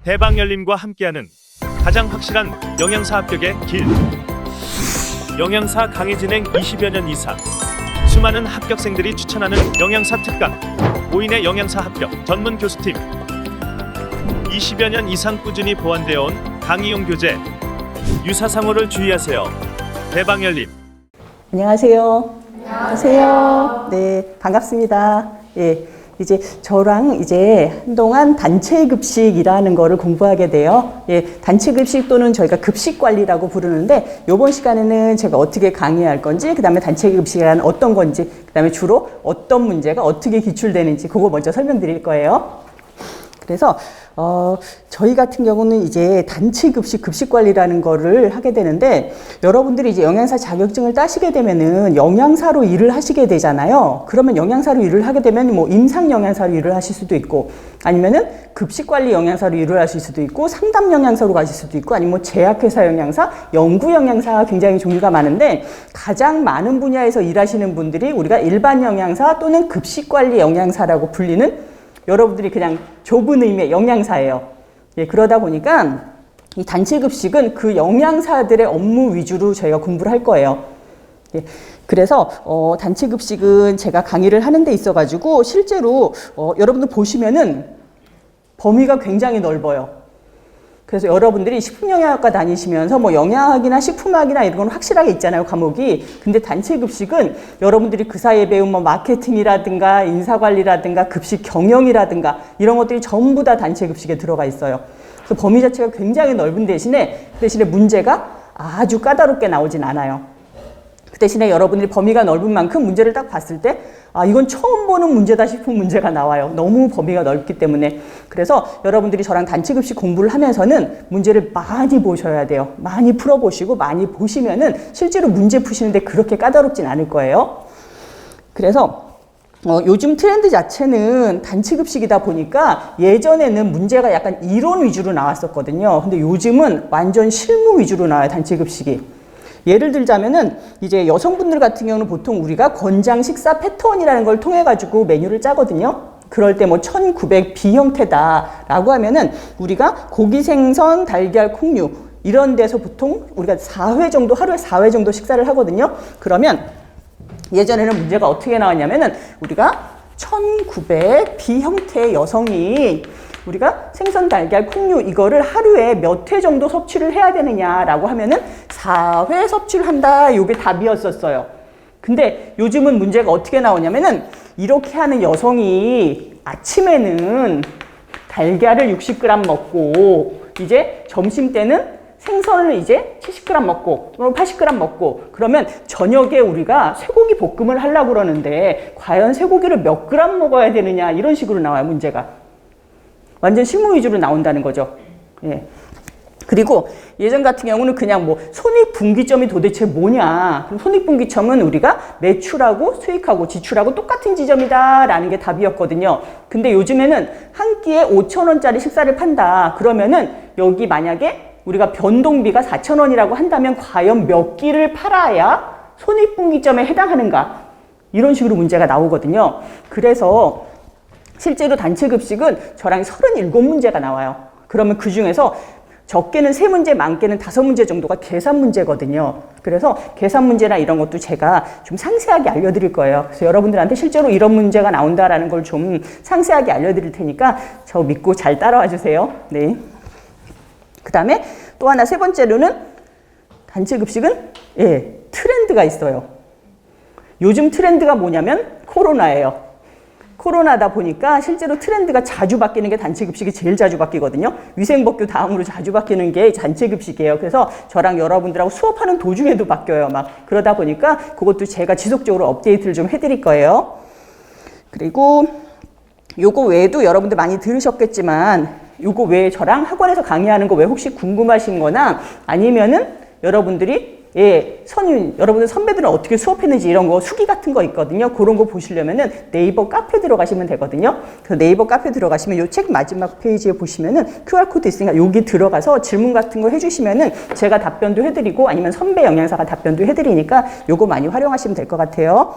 대방열림과 함께하는 가장 확실한 영양사 합격의 길. 영양사 강의 진행 20여 년 이상, 수많은 합격생들이 추천하는 영양사 특강, 5인의 영양사 합격 전문 교수팀, 20여 년 이상 꾸준히 보완되어 온 강의용 교재. 유사상호를 주의하세요. 대방열림. 안녕하세요. 안녕하세요. 네, 반갑습니다. 예, 이제 저랑 한동안 단체 급식이라는 거를 공부하게 돼요. 예, 단체 급식 또는 저희가 급식 관리라고 부르는데, 이번 시간에는 제가 어떻게 강의할 건지, 그 다음에 단체 급식이란 어떤 건지, 그 다음에 주로 어떤 문제가 어떻게 기출되는지 그거 먼저 설명드릴 거예요. 그래서 저희 같은 경우는 이제 단체 급식, 급식 관리라는 거를 하게 되는데, 여러분들이 이제 영양사 자격증을 따시게 되면은 영양사로 일을 하시게 되잖아요. 그러면 영양사로 일을 하게 되면 뭐 임상 영양사로 일을 하실 수도 있고, 아니면은 급식 관리 영양사로 일을 하실 수도 있고, 상담 영양사로 가실 수도 있고, 아니면 뭐 제약회사 영양사, 연구 영양사 굉장히 종류가 많은데, 가장 많은 분야에서 일하시는 분들이 우리가 일반 영양사 또는 급식 관리 영양사라고 불리는, 여러분들이 그냥 좁은 의미의 영양사예요. 예, 그러다 보니까 이 단체 급식은 그 영양사들의 업무 위주로 저희가 공부를 할 거예요. 예, 그래서 단체 급식은 제가 강의를 하는 데 있어가지고 실제로 여러분들 보시면은 범위가 굉장히 넓어요. 그래서 여러분들이 식품영양학과 다니시면서 뭐 영양학이나 식품학이나 이런 건 확실하게 있잖아요, 과목이. 근데 단체 급식은 여러분들이 그 사이에 배운 뭐 마케팅이라든가 인사관리라든가 급식 경영이라든가 이런 것들이 전부 다 단체 급식에 들어가 있어요. 그래서 범위 자체가 굉장히 넓은 대신에 문제가 아주 까다롭게 나오진 않아요. 그 대신에 여러분들이 범위가 넓은 만큼 문제를 딱 봤을 때, 아, 이건 처음 보는 문제다 싶은 문제가 나와요. 너무 범위가 넓기 때문에. 그래서 여러분들이 저랑 단체 급식 공부를 하면서는 문제를 많이 보셔야 돼요. 많이 풀어보시고 많이 보시면은 실제로 문제 푸시는데 그렇게 까다롭진 않을 거예요. 그래서 요즘 트렌드 자체는 단체 급식이다 보니까 예전에는 문제가 약간 이론 위주로 나왔었거든요. 근데 요즘은 완전 실무 위주로 나와요, 단체 급식이. 예를 들자면은 이제 여성분들 같은 경우는 보통 우리가 권장 식사 패턴이라는 걸 통해 가지고 메뉴를 짜거든요. 그럴 때 뭐 1900 B 형태다라고 하면은 우리가 고기, 생선, 달걀, 콩류 이런 데서 보통 우리가 4회 정도, 하루에 4회 정도 식사를 하거든요. 그러면 예전에는 문제가 어떻게 나왔냐면은 우리가 1900 B 형태의 여성이 우리가 생선, 달걀, 콩류 이거를 하루에 몇 회 정도 섭취를 해야 되느냐라고 하면은 4회 섭취를 한다. 이게 답이었었어요. 근데 요즘은 문제가 어떻게 나오냐면은 이렇게 하는 여성이 아침에는 달걀을 60g 먹고 이제 점심 때는 생선을 이제 70g 먹고 그럼 80g 먹고 그러면 저녁에 우리가 쇠고기 볶음을 하려고 그러는데 과연 쇠고기를 몇 그램 먹어야 되느냐 이런 식으로 나와요, 문제가. 완전 실무 위주로 나온다는 거죠. 예. 그리고 예전 같은 경우는 그냥 뭐 손익분기점이 도대체 뭐냐. 그럼 손익분기점은 우리가 매출하고 수익하고 지출하고 똑같은 지점이다라는 게 답이었거든요. 근데 요즘에는 한 끼에 5,000원짜리 식사를 판다. 그러면은 여기 만약에 우리가 변동비가 4,000원이라고 한다면 과연 몇 끼를 팔아야 손익분기점에 해당하는가. 이런 식으로 문제가 나오거든요. 그래서 실제로 단체 급식은 저랑 37문제가 나와요. 그러면 그 중에서 적게는 3문제, 많게는 5문제 정도가 계산 문제거든요. 그래서 계산 문제나 이런 것도 제가 좀 상세하게 알려드릴 거예요. 그래서 여러분들한테 실제로 이런 문제가 나온다라는 걸 좀 상세하게 알려드릴 테니까 저 믿고 잘 따라와 주세요. 네. 그 다음에 또 하나 세 번째로는 단체 급식은 트렌드가 있어요. 요즘 트렌드가 뭐냐면 코로나예요. 코로나다 보니까 실제로 트렌드가 자주 바뀌는 게 단체 급식이 제일 자주 바뀌거든요. 위생법규 다음으로 자주 바뀌는 게 단체 급식이에요. 그래서 저랑 여러분들하고 수업하는 도중에도 바뀌어요. 막 그러다 보니까 그것도 제가 지속적으로 업데이트를 좀 해드릴 거예요. 그리고 요거 외에도 여러분들 많이 들으셨겠지만 요거 외에 저랑 학원에서 강의하는 거 왜 혹시 궁금하신 거나 아니면은 여러분들이 여러분들 선배들은 어떻게 수업했는지 이런 거 수기 같은 거 있거든요. 그런 거 보시려면은 네이버 카페 들어가시면 되거든요. 그래서 네이버 카페 들어가시면 요 책 마지막 페이지에 보시면은 QR코드 있으니까 여기 들어가서 질문 같은 거 해주시면은 제가 답변도 해드리고 아니면 선배 영양사가 답변도 해드리니까 요거 많이 활용하시면 될 것 같아요.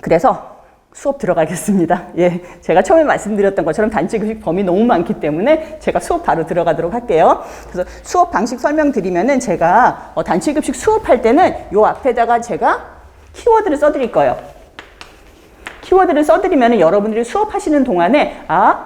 그래서 수업 들어가겠습니다. 예, 제가 처음에 말씀드렸던 것처럼 단체 급식 범위 너무 많기 때문에 제가 수업 바로 들어가도록 할게요. 그래서 수업 방식 설명드리면은 제가 단체 급식 수업할 때는 요 앞에다가 제가 키워드를 써드릴 거예요. 키워드를 써드리면은 여러분들이 수업하시는 동안에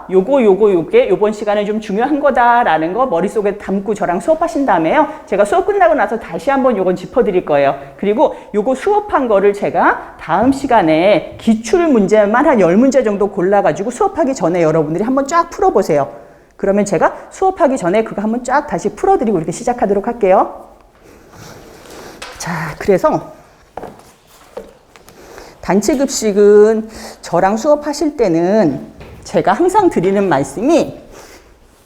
요게 요번 시간에 좀 중요한 거다라는 거 머릿속에 담고 저랑 수업하신 다음에요. 제가 수업 끝나고 나서 다시 한번 요건 짚어드릴 거예요. 그리고 요거 수업한 거를 제가 다음 시간에 기출 문제만 한 10문제 정도 골라가지고 수업하기 전에 여러분들이 한번 쫙 풀어보세요. 그러면 제가 수업하기 전에 그거 한번 쫙 다시 풀어드리고 이렇게 시작하도록 할게요. 자, 그래서 단체 급식은 저랑 수업하실 때는 제가 항상 드리는 말씀이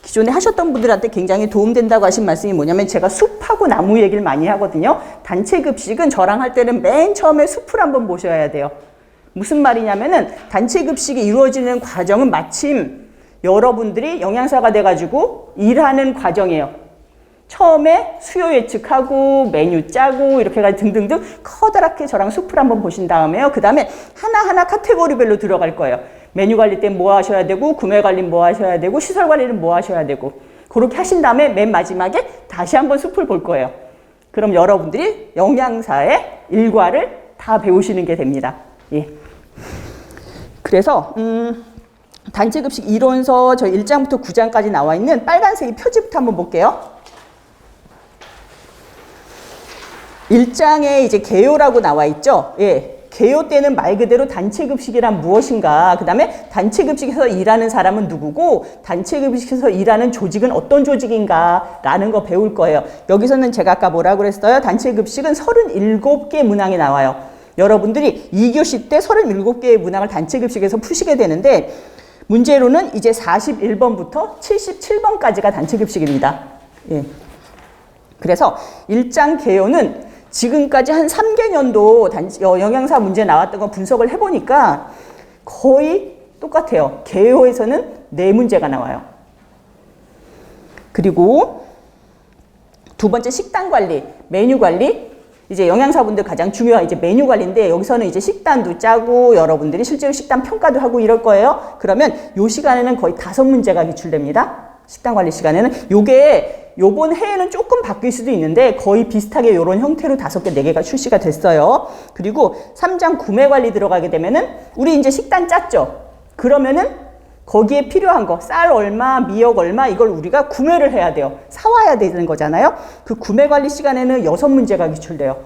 기존에 하셨던 분들한테 굉장히 도움된다고 하신 말씀이 뭐냐면 제가 숲하고 나무 얘기를 많이 하거든요. 단체 급식은 저랑 할 때는 맨 처음에 숲을 한번 보셔야 돼요. 무슨 말이냐면은 단체 급식이 이루어지는 과정은 마침 여러분들이 영양사가 돼가지고 일하는 과정이에요. 처음에 수요 예측하고 메뉴 짜고 이렇게 해가지고 등등등 커다랗게 저랑 숲을 한번 보신 다음에요. 그 다음에 하나하나 카테고리별로 들어갈 거예요. 메뉴 관리 때 뭐 하셔야 되고 구매 관리 뭐 하셔야 되고 시설 관리는 뭐 하셔야 되고 그렇게 하신 다음에 맨 마지막에 다시 한번 숲을 볼 거예요. 그럼 여러분들이 영양사의 일과를 다 배우시는 게 됩니다. 예. 그래서 단체 급식 이론서 저 1장부터 9장까지 나와 있는 빨간색이 표지부터 한번 볼게요. 1장에 이제 개요라고 나와 있죠. 예. 개요 때는 말 그대로 단체 급식이란 무엇인가, 그 다음에 단체 급식에서 일하는 사람은 누구고 단체 급식에서 일하는 조직은 어떤 조직인가 라는 거 배울 거예요. 여기서는 제가 아까 뭐라고 그랬어요? 단체 급식은 37개 문항이 나와요. 여러분들이 2교시 때 37개의 문항을 단체 급식에서 푸시게 되는데 문제로는 이제 41번부터 77번까지가 단체 급식입니다. 예. 그래서 1장 개요는 지금까지 한 3개년도 영양사 문제 나왔던 거 분석을 해보니까 거의 똑같아요. 개요에서는 4문제가 나와요. 그리고 두 번째 식단 관리, 메뉴 관리. 이제 영양사분들 가장 중요한 이제 메뉴 관리인데 여기서는 이제 식단도 짜고 여러분들이 실제로 식단 평가도 하고 이럴 거예요. 그러면 요 시간에는 거의 5문제가 기출됩니다. 식단 관리 시간에는 요게 요번 해에는 조금 바뀔 수도 있는데 거의 비슷하게 이런 형태로 5개, 4개가 출시가 됐어요. 그리고 3장 구매 관리 들어가게 되면은 우리 이제 식단 짰죠. 그러면은 거기에 필요한 거 쌀 얼마, 미역 얼마 이걸 우리가 구매를 해야 돼요. 사와야 되는 거잖아요. 그 구매 관리 시간에는 6문제가 기출돼요.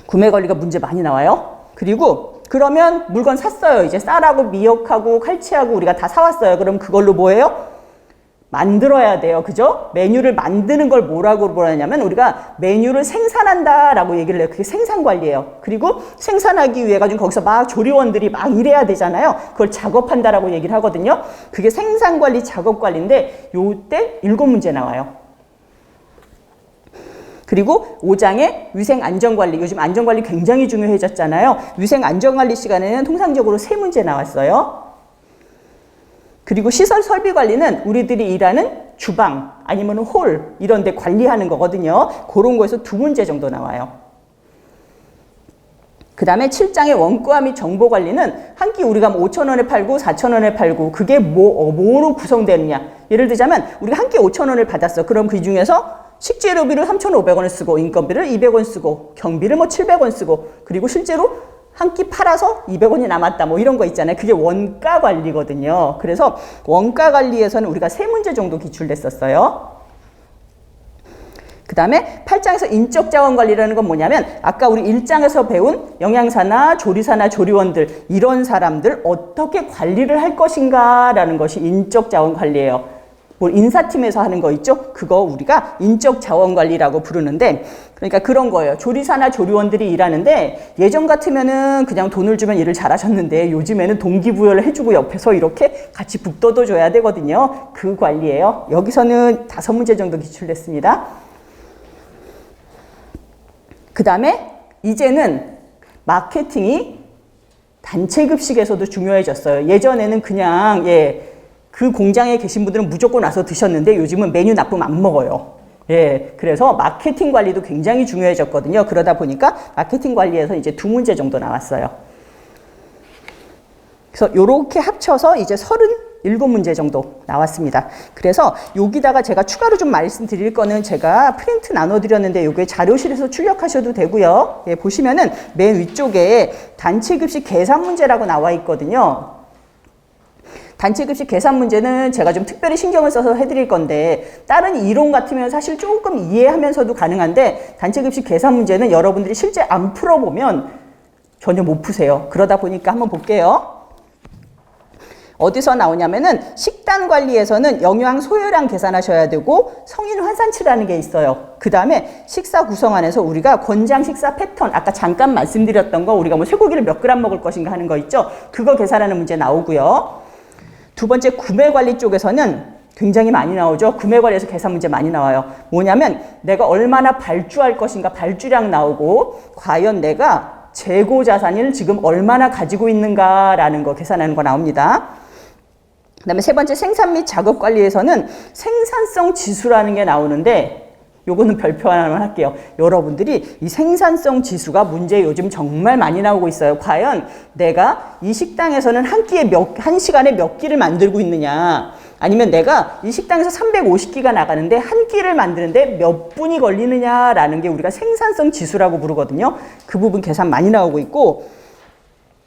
구매 관리가 문제 많이 나와요. 그리고 그러면 물건 샀어요. 이제 쌀하고 미역하고 칼치하고 우리가 다 사왔어요. 그럼 그걸로 뭐예요? 만들어야 돼요. 그죠? 메뉴를 만드는 걸 뭐라고 부르냐면 우리가 메뉴를 생산한다라고 얘기를 해요. 그게 생산관리예요. 그리고 생산하기 위해 가지고 거기서 막 조리원들이 막 일해야 되잖아요. 그걸 작업한다라고 얘기를 하거든요. 그게 생산관리, 작업관리인데 요때 7문제 나와요. 그리고 5장에 위생안전관리. 요즘 안전관리 굉장히 중요해졌잖아요. 위생안전관리 시간에는 통상적으로 3문제 나왔어요. 그리고 시설 설비 관리는 우리들이 일하는 주방 아니면 홀 이런 데 관리하는 거거든요. 그런 거에서 2문제 정도 나와요. 그 다음에 7장의 원가 및 정보 관리는 한 끼 우리가 5,000원에 팔고 4,000원에 팔고 그게 뭐로 구성되느냐. 예를 들자면 우리가 한 끼 5,000원을 받았어. 그럼 그 중에서 식재료비를 3,500원을 쓰고 인건비를 200원 쓰고 경비를 뭐 700원 쓰고 그리고 실제로 한 끼 팔아서 200원이 남았다 뭐 이런 거 있잖아요. 그게 원가 관리거든요. 그래서 원가 관리에서는 우리가 3문제 정도 기출됐었어요. 그 다음에 8장에서 인적 자원 관리라는 건 뭐냐면 아까 우리 1장에서 배운 영양사나 조리사나 조리원들 이런 사람들 어떻게 관리를 할 것인가 라는 것이 인적 자원 관리예요. 뭐 인사팀에서 하는 거 있죠? 그거 우리가 인적 자원 관리라고 부르는데 그러니까 그런 거예요. 조리사나 조리원들이 일하는데 예전 같으면은 그냥 돈을 주면 일을 잘하셨는데 요즘에는 동기부여를 해주고 옆에서 이렇게 같이 북돋워 줘야 되거든요. 그 관리예요. 여기서는 5문제 정도 기출됐습니다. 그 다음에 이제는 마케팅이 단체 급식에서도 중요해졌어요. 예전에는 그냥 그 공장에 계신 분들은 무조건 와서 드셨는데 요즘은 메뉴 나쁘면 안 먹어요. 예, 그래서 마케팅 관리도 굉장히 중요해졌거든요. 그러다 보니까 마케팅 관리에서 이제 2문제 정도 나왔어요. 그래서 요렇게 합쳐서 이제 37문제 정도 나왔습니다. 그래서 여기다가 제가 추가로 좀 말씀드릴 거는 제가 프린트 나눠드렸는데 요게 자료실에서 출력하셔도 되고요. 예, 보시면은 맨 위쪽에 단체급식 계산 문제라고 나와 있거든요. 단체급식 계산 문제는 제가 좀 특별히 신경을 써서 해드릴 건데 다른 이론 같으면 사실 조금 이해하면서도 가능한데 단체급식 계산 문제는 여러분들이 실제 안 풀어보면 전혀 못 푸세요. 그러다 보니까 한번 볼게요. 어디서 나오냐면은 식단 관리에서는 영양 소요량 계산하셔야 되고 성인 환산치라는 게 있어요. 그 다음에 식사 구성안에서 우리가 권장 식사 패턴, 아까 잠깐 말씀드렸던 거 우리가 뭐 쇠고기를 몇 그램 먹을 것인가 하는 거 있죠. 그거 계산하는 문제 나오고요. 두 번째 구매 관리 쪽에서는 굉장히 많이 나오죠. 구매 관리에서 계산 문제 많이 나와요. 뭐냐면 내가 얼마나 발주할 것인가 발주량 나오고 과연 내가 재고 자산을 지금 얼마나 가지고 있는가라는 거 계산하는 거 나옵니다. 그 다음에 세 번째 생산 및 작업 관리에서는 생산성 지수라는 게 나오는데 요거는 별표 하나만 할게요. 여러분들이 이 생산성 지수가 문제 요즘 정말 많이 나오고 있어요. 과연 내가 이 식당에서는 한 시간에 몇 끼를 만들고 있느냐, 아니면 내가 이 식당에서 350끼가 나가는데 한 끼를 만드는데 몇 분이 걸리느냐라는 게 우리가 생산성 지수라고 부르거든요. 그 부분 계산 많이 나오고 있고,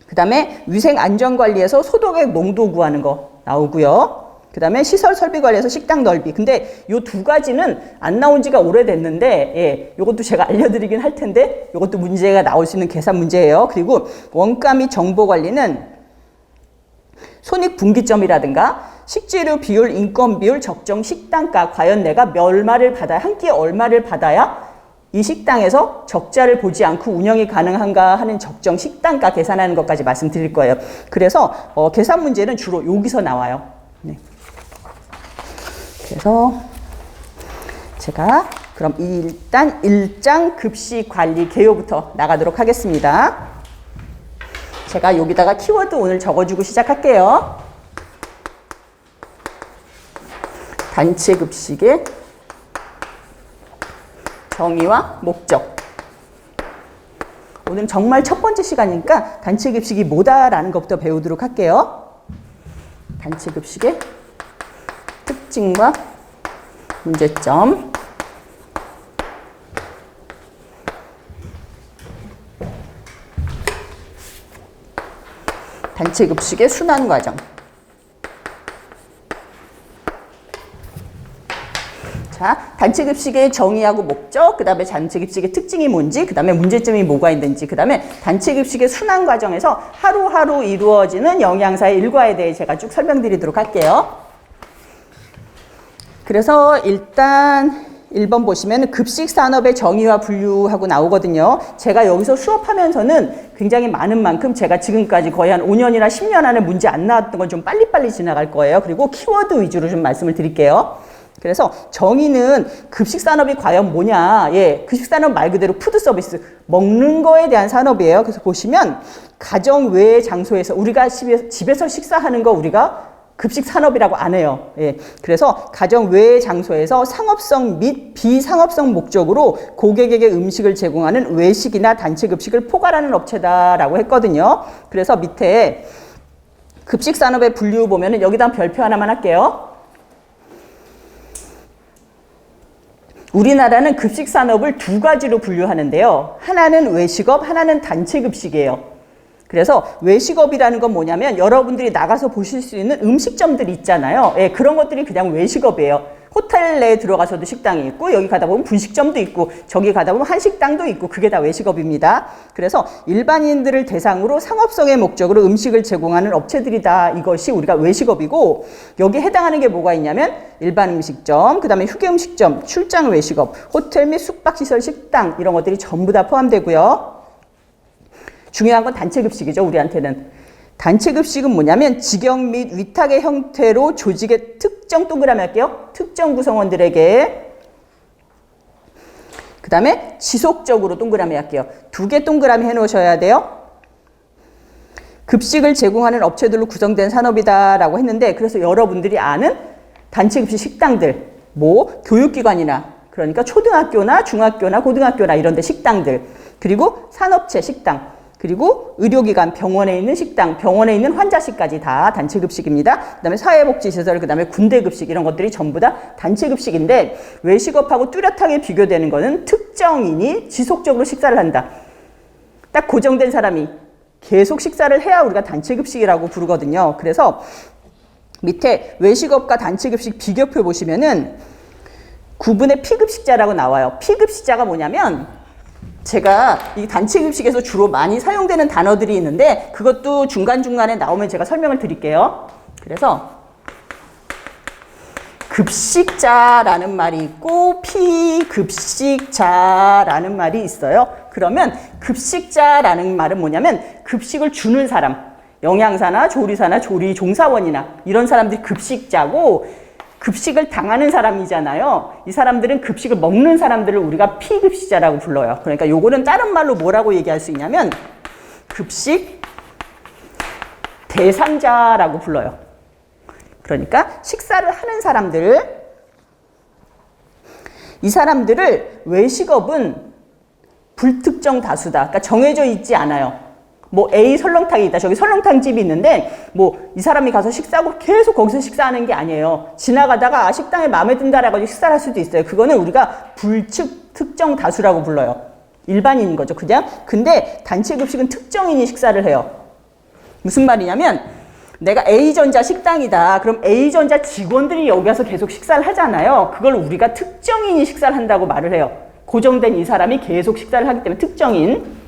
그 다음에 위생 안전 관리에서 소독액 농도 구하는 거 나오고요. 그 다음에 시설 설비 관리에서 식당 넓이. 근데 요 두 가지는 안 나온 지가 오래됐는데, 예, 요것도 제가 알려드리긴 할 텐데, 요것도 문제가 나올 수 있는 계산 문제예요. 그리고 원가 및 정보 관리는 손익 분기점이라든가 식재료 비율, 인건 비율, 적정 식단가. 과연 내가 얼마를 받아야, 한 끼에 얼마를 받아야 이 식당에서 적자를 보지 않고 운영이 가능한가 하는 적정 식단가 계산하는 것까지 말씀드릴 거예요. 그래서 계산 문제는 주로 여기서 나와요. 네. 그래서 제가 그럼 일단 1장 급식 관리 개요부터 나가도록 하겠습니다. 제가 여기다가 키워드 오늘 적어주고 시작할게요. 단체 급식의 정의와 목적. 오늘 정말 첫 번째 시간이니까 단체 급식이 뭐다라는 것부터 배우도록 할게요. 단체 급식의 특징과 문제점. 단체 급식의 순환 과정. 자, 단체 급식의 정의하고 목적, 그 다음에 단체 급식의 특징이 뭔지, 그 다음에 문제점이 뭐가 있는지, 그 다음에 단체 급식의 순환 과정에서 하루하루 이루어지는 영양사의 일과에 대해 제가 쭉 설명드리도록 할게요. 그래서 일단 1번 보시면 급식 산업의 정의와 분류하고 나오거든요. 제가 여기서 수업하면서는 굉장히 많은 만큼 제가 지금까지 거의 한 5년이나 10년 안에 문제 안 나왔던 건 좀 빨리빨리 지나갈 거예요. 그리고 키워드 위주로 좀 말씀을 드릴게요. 그래서 정의는 급식 산업이 과연 뭐냐. 예, 급식 산업 말 그대로 푸드 서비스, 먹는 거에 대한 산업이에요. 그래서 보시면 가정 외의 장소에서 우리가 집에서 식사하는 거 우리가 급식 산업이라고 안 해요. 예. 그래서 가정 외의 장소에서 상업성 및 비상업성 목적으로 고객에게 음식을 제공하는 외식이나 단체 급식을 포괄하는 업체다라고 했거든요. 그래서 밑에 급식 산업의 분류 보면은 여기다 별표 하나만 할게요. 우리나라는 급식 산업을 두 가지로 분류하는데요. 하나는 외식업, 하나는 단체 급식이에요. 그래서 외식업이라는 건 뭐냐면 여러분들이 나가서 보실 수 있는 음식점들이 있잖아요. 예, 그런 것들이 그냥 외식업이에요. 호텔 내에 들어가서도 식당이 있고 여기 가다 보면 분식점도 있고 저기 가다 보면 한식당도 있고 그게 다 외식업입니다. 그래서 일반인들을 대상으로 상업성의 목적으로 음식을 제공하는 업체들이다. 이것이 우리가 외식업이고 여기에 해당하는 게 뭐가 있냐면 일반 음식점, 그 다음에 휴게 음식점, 출장 외식업, 호텔 및 숙박시설 식당 이런 것들이 전부 다 포함되고요. 중요한 건 단체 급식이죠. 우리한테는. 단체 급식은 뭐냐면 직영 및 위탁의 형태로 조직의 특정 동그라미 할게요. 특정 구성원들에게 그 다음에 지속적으로 동그라미 할게요. 2개 동그라미 해놓으셔야 돼요. 급식을 제공하는 업체들로 구성된 산업이다라고 했는데 그래서 여러분들이 아는 단체 급식 식당들 뭐 교육기관이나 그러니까 초등학교나 중학교나 고등학교나 이런 데 식당들 그리고 산업체 식당 그리고 의료기관, 병원에 있는 식당, 병원에 있는 환자실까지 다 단체급식입니다. 그 다음에 사회복지시설, 그 다음에 군대급식 이런 것들이 전부 다 단체급식인데 외식업하고 뚜렷하게 비교되는 거는 특정인이 지속적으로 식사를 한다. 딱 고정된 사람이 계속 식사를 해야 우리가 단체급식이라고 부르거든요. 그래서 밑에 외식업과 단체급식 비교표 보시면은 구분의 피급식자라고 나와요. 피급식자가 뭐냐면 제가 이 단체급식에서 주로 많이 사용되는 단어들이 있는데 그것도 중간중간에 나오면 제가 설명을 드릴게요. 그래서 급식자라는 말이 있고 피급식자라는 말이 있어요. 그러면 급식자라는 말은 뭐냐면 급식을 주는 사람, 영양사나 조리사나 조리 종사원이나 이런 사람들이 급식자고 급식을 당하는 사람이잖아요. 이 사람들은 급식을 먹는 사람들을 우리가 피급식자라고 불러요. 그러니까 요거는 다른 말로 뭐라고 얘기할 수 있냐면 급식 대상자라고 불러요. 그러니까 식사를 하는 사람들, 이 사람들을 외식업은 불특정 다수다. 그러니까 정해져 있지 않아요. 뭐 A 설렁탕이 있다. 저기 설렁탕 집이 있는데 뭐 이 사람이 가서 식사하고 계속 거기서 식사하는 게 아니에요. 지나가다가 아, 식당에 마음에 든다라고 식사를 할 수도 있어요. 그거는 우리가 불특정 다수라고 불러요. 일반인인 거죠. 그냥. 근데 단체급식은 특정인이 식사를 해요. 무슨 말이냐면 내가 A전자 식당이다. 그럼 A전자 직원들이 여기 와서 계속 식사를 하잖아요. 그걸 우리가 특정인이 식사를 한다고 말을 해요. 고정된 이 사람이 계속 식사를 하기 때문에 특정인.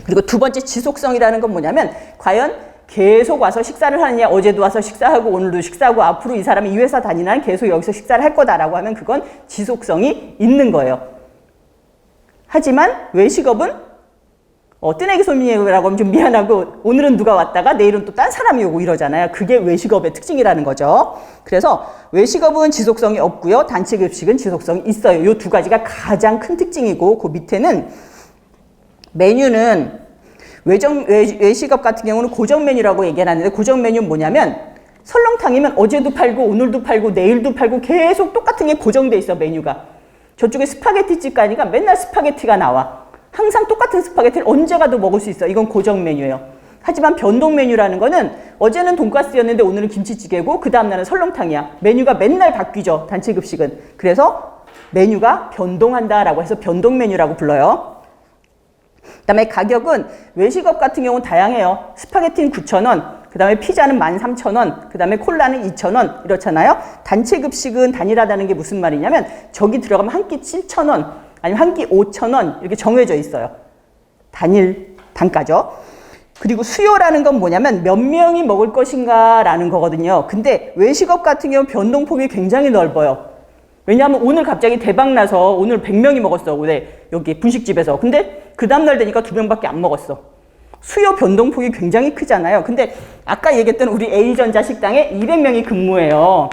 그리고 두 번째 지속성이라는 건 뭐냐면 과연 계속 와서 식사를 하느냐, 어제도 와서 식사하고 오늘도 식사하고 앞으로 이 사람이 이 회사 다니는 한 계속 여기서 식사를 할 거다라고 하면 그건 지속성이 있는 거예요. 하지만 외식업은 뜨내기 손님이라고 하면 좀 미안하고 오늘은 누가 왔다가 내일은 또 딴 사람이 오고 이러잖아요. 그게 외식업의 특징이라는 거죠. 그래서 외식업은 지속성이 없고요. 단체급식은 지속성이 있어요. 이 두 가지가 가장 큰 특징이고 그 밑에는 메뉴는 외식업 같은 경우는 고정 메뉴라고 얘기하는데 고정 메뉴는 뭐냐면 설렁탕이면 어제도 팔고 오늘도 팔고 내일도 팔고 계속 똑같은 게 고정돼 있어 메뉴가. 저쪽에 스파게티 집 가니까 맨날 스파게티가 나와. 항상 똑같은 스파게티를 언제 가도 먹을 수 있어. 이건 고정 메뉴예요. 하지만 변동 메뉴라는 거는 어제는 돈가스였는데 오늘은 김치찌개고 그 다음날은 설렁탕이야. 메뉴가 맨날 바뀌죠. 단체급식은. 그래서 메뉴가 변동한다라고 해서 변동 메뉴라고 불러요. 그 다음에 가격은 외식업 같은 경우는 다양해요. 스파게티는 9,000원, 그 다음에 피자는 13,000원, 그 다음에 콜라는 2,000원 이렇잖아요. 단체급식은 단일하다는 게 무슨 말이냐면 저기 들어가면 한 끼 7,000원 아니면 한 끼 5,000원 이렇게 정해져 있어요. 단일 단가죠. 그리고 수요라는 건 뭐냐면 몇 명이 먹을 것인가 라는 거거든요. 근데 외식업 같은 경우 변동폭이 굉장히 넓어요. 왜냐하면 오늘 갑자기 대박 나서 오늘 100명이 먹었어. 여기 분식집에서. 근데 그 다음날 되니까 2명밖에 안 먹었어. 수요 변동폭이 굉장히 크잖아요. 근데 아까 얘기했던 우리 A전자 식당에 200명이 근무해요.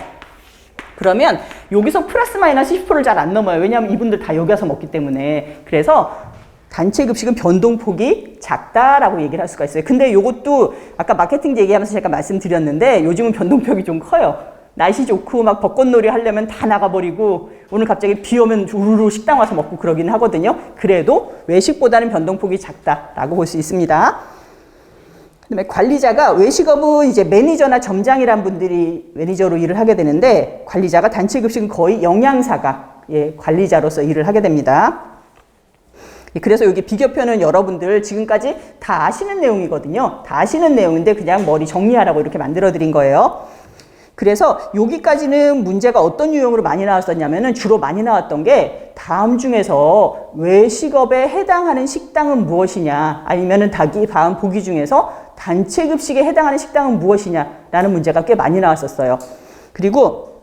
그러면 여기서 플러스 마이너스 10%를 잘 안 넘어요. 왜냐하면 이분들 다 여기 와서 먹기 때문에. 그래서 단체급식은 변동폭이 작다라고 얘기를 할 수가 있어요. 근데 이것도 아까 마케팅 얘기하면서 제가 말씀드렸는데 요즘은 변동폭이 좀 커요. 날씨 좋고 막 벚꽃놀이 하려면 다 나가버리고 오늘 갑자기 비 오면 우르르 식당 와서 먹고 그러긴 하거든요. 그래도 외식보다는 변동폭이 작다라고 볼 수 있습니다. 그다음에 관리자가 외식업은 이제 매니저나 점장이란 분들이 매니저로 일을 하게 되는데 관리자가 단체급식은 거의 영양사가 관리자로서 일을 하게 됩니다. 그래서 여기 비교표는 여러분들 지금까지 다 아시는 내용이거든요. 다 아시는 내용인데 그냥 머리 정리하라고 이렇게 만들어 드린 거예요. 그래서 여기까지는 문제가 어떤 유형으로 많이 나왔었냐면은 주로 많이 나왔던 게 다음 중에서 외식업에 해당하는 식당은 무엇이냐 아니면은 다음 보기 중에서 단체급식에 해당하는 식당은 무엇이냐라는 문제가 꽤 많이 나왔었어요. 그리고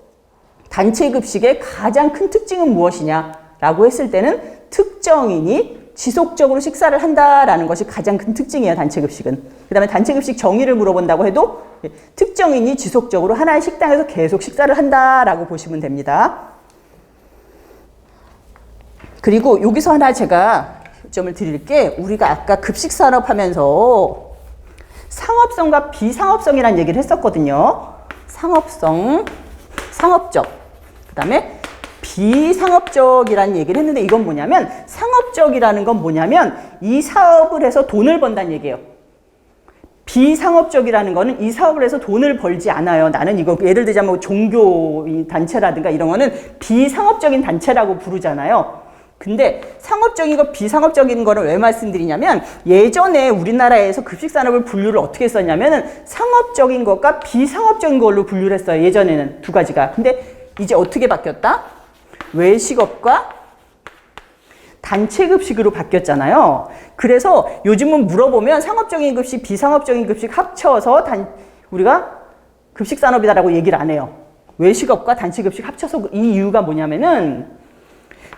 단체급식의 가장 큰 특징은 무엇이냐라고 했을 때는 특정인이 지속적으로 식사를 한다라는 것이 가장 큰 특징이에요. 단체급식은. 그 다음에 단체급식 정의를 물어본다고 해도 특정인이 지속적으로 하나의 식당에서 계속 식사를 한다라고 보시면 됩니다. 그리고 여기서 하나 제가 요점을 드릴 게 우리가 아까 급식산업 하면서 상업성과 비상업성이라는 얘기를 했었거든요. 상업성, 상업적, 그 다음에 비상업적이라는 얘기를 했는데 이건 뭐냐면 상업적이라는 건 뭐냐면 이 사업을 해서 돈을 번다는 얘기예요. 비상업적이라는 거는 이 사업을 해서 돈을 벌지 않아요. 나는 이거 예를 들자면 뭐 종교 단체라든가 이런 거는 비상업적인 단체라고 부르잖아요. 근데 상업적인 거 비상업적인 거를 왜 말씀드리냐면 예전에 우리나라에서 급식산업을 분류를 어떻게 했었냐면은 상업적인 것과 비상업적인 걸로 분류를 했어요. 예전에는 두 가지가. 근데 이제 어떻게 바뀌었다? 외식업과 단체급식으로 바뀌었잖아요. 그래서 요즘은 물어보면 상업적인 급식, 비상업적인 급식 합쳐서 우리가 급식산업이다라고 얘기를 안 해요. 외식업과 단체급식 합쳐서 이 이유가 뭐냐면은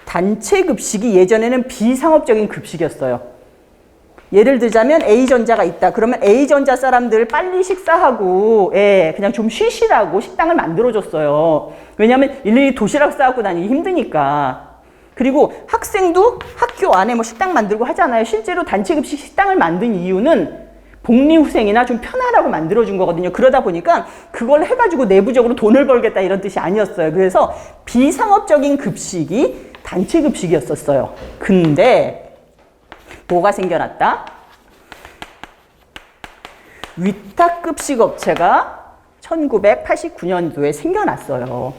단체급식이 예전에는 비상업적인 급식이었어요. 예를 들자면 A전자가 있다. 그러면 A전자 사람들 빨리 식사하고 그냥 좀 쉬시라고 식당을 만들어줬어요. 왜냐하면 일일이 도시락 싸갖고 다니기 힘드니까. 그리고 학생도 학교 안에 뭐 식당 만들고 하잖아요. 실제로 단체급식 식당을 만든 이유는 복리후생이나 좀 편하라고 만들어준 거거든요. 그러다 보니까 그걸 해가지고 내부적으로 돈을 벌겠다 이런 뜻이 아니었어요. 그래서 비상업적인 급식이 단체급식이었었어요. 근데 뭐가 생겨났다? 위탁급식 업체가 1989년도에 생겨났어요.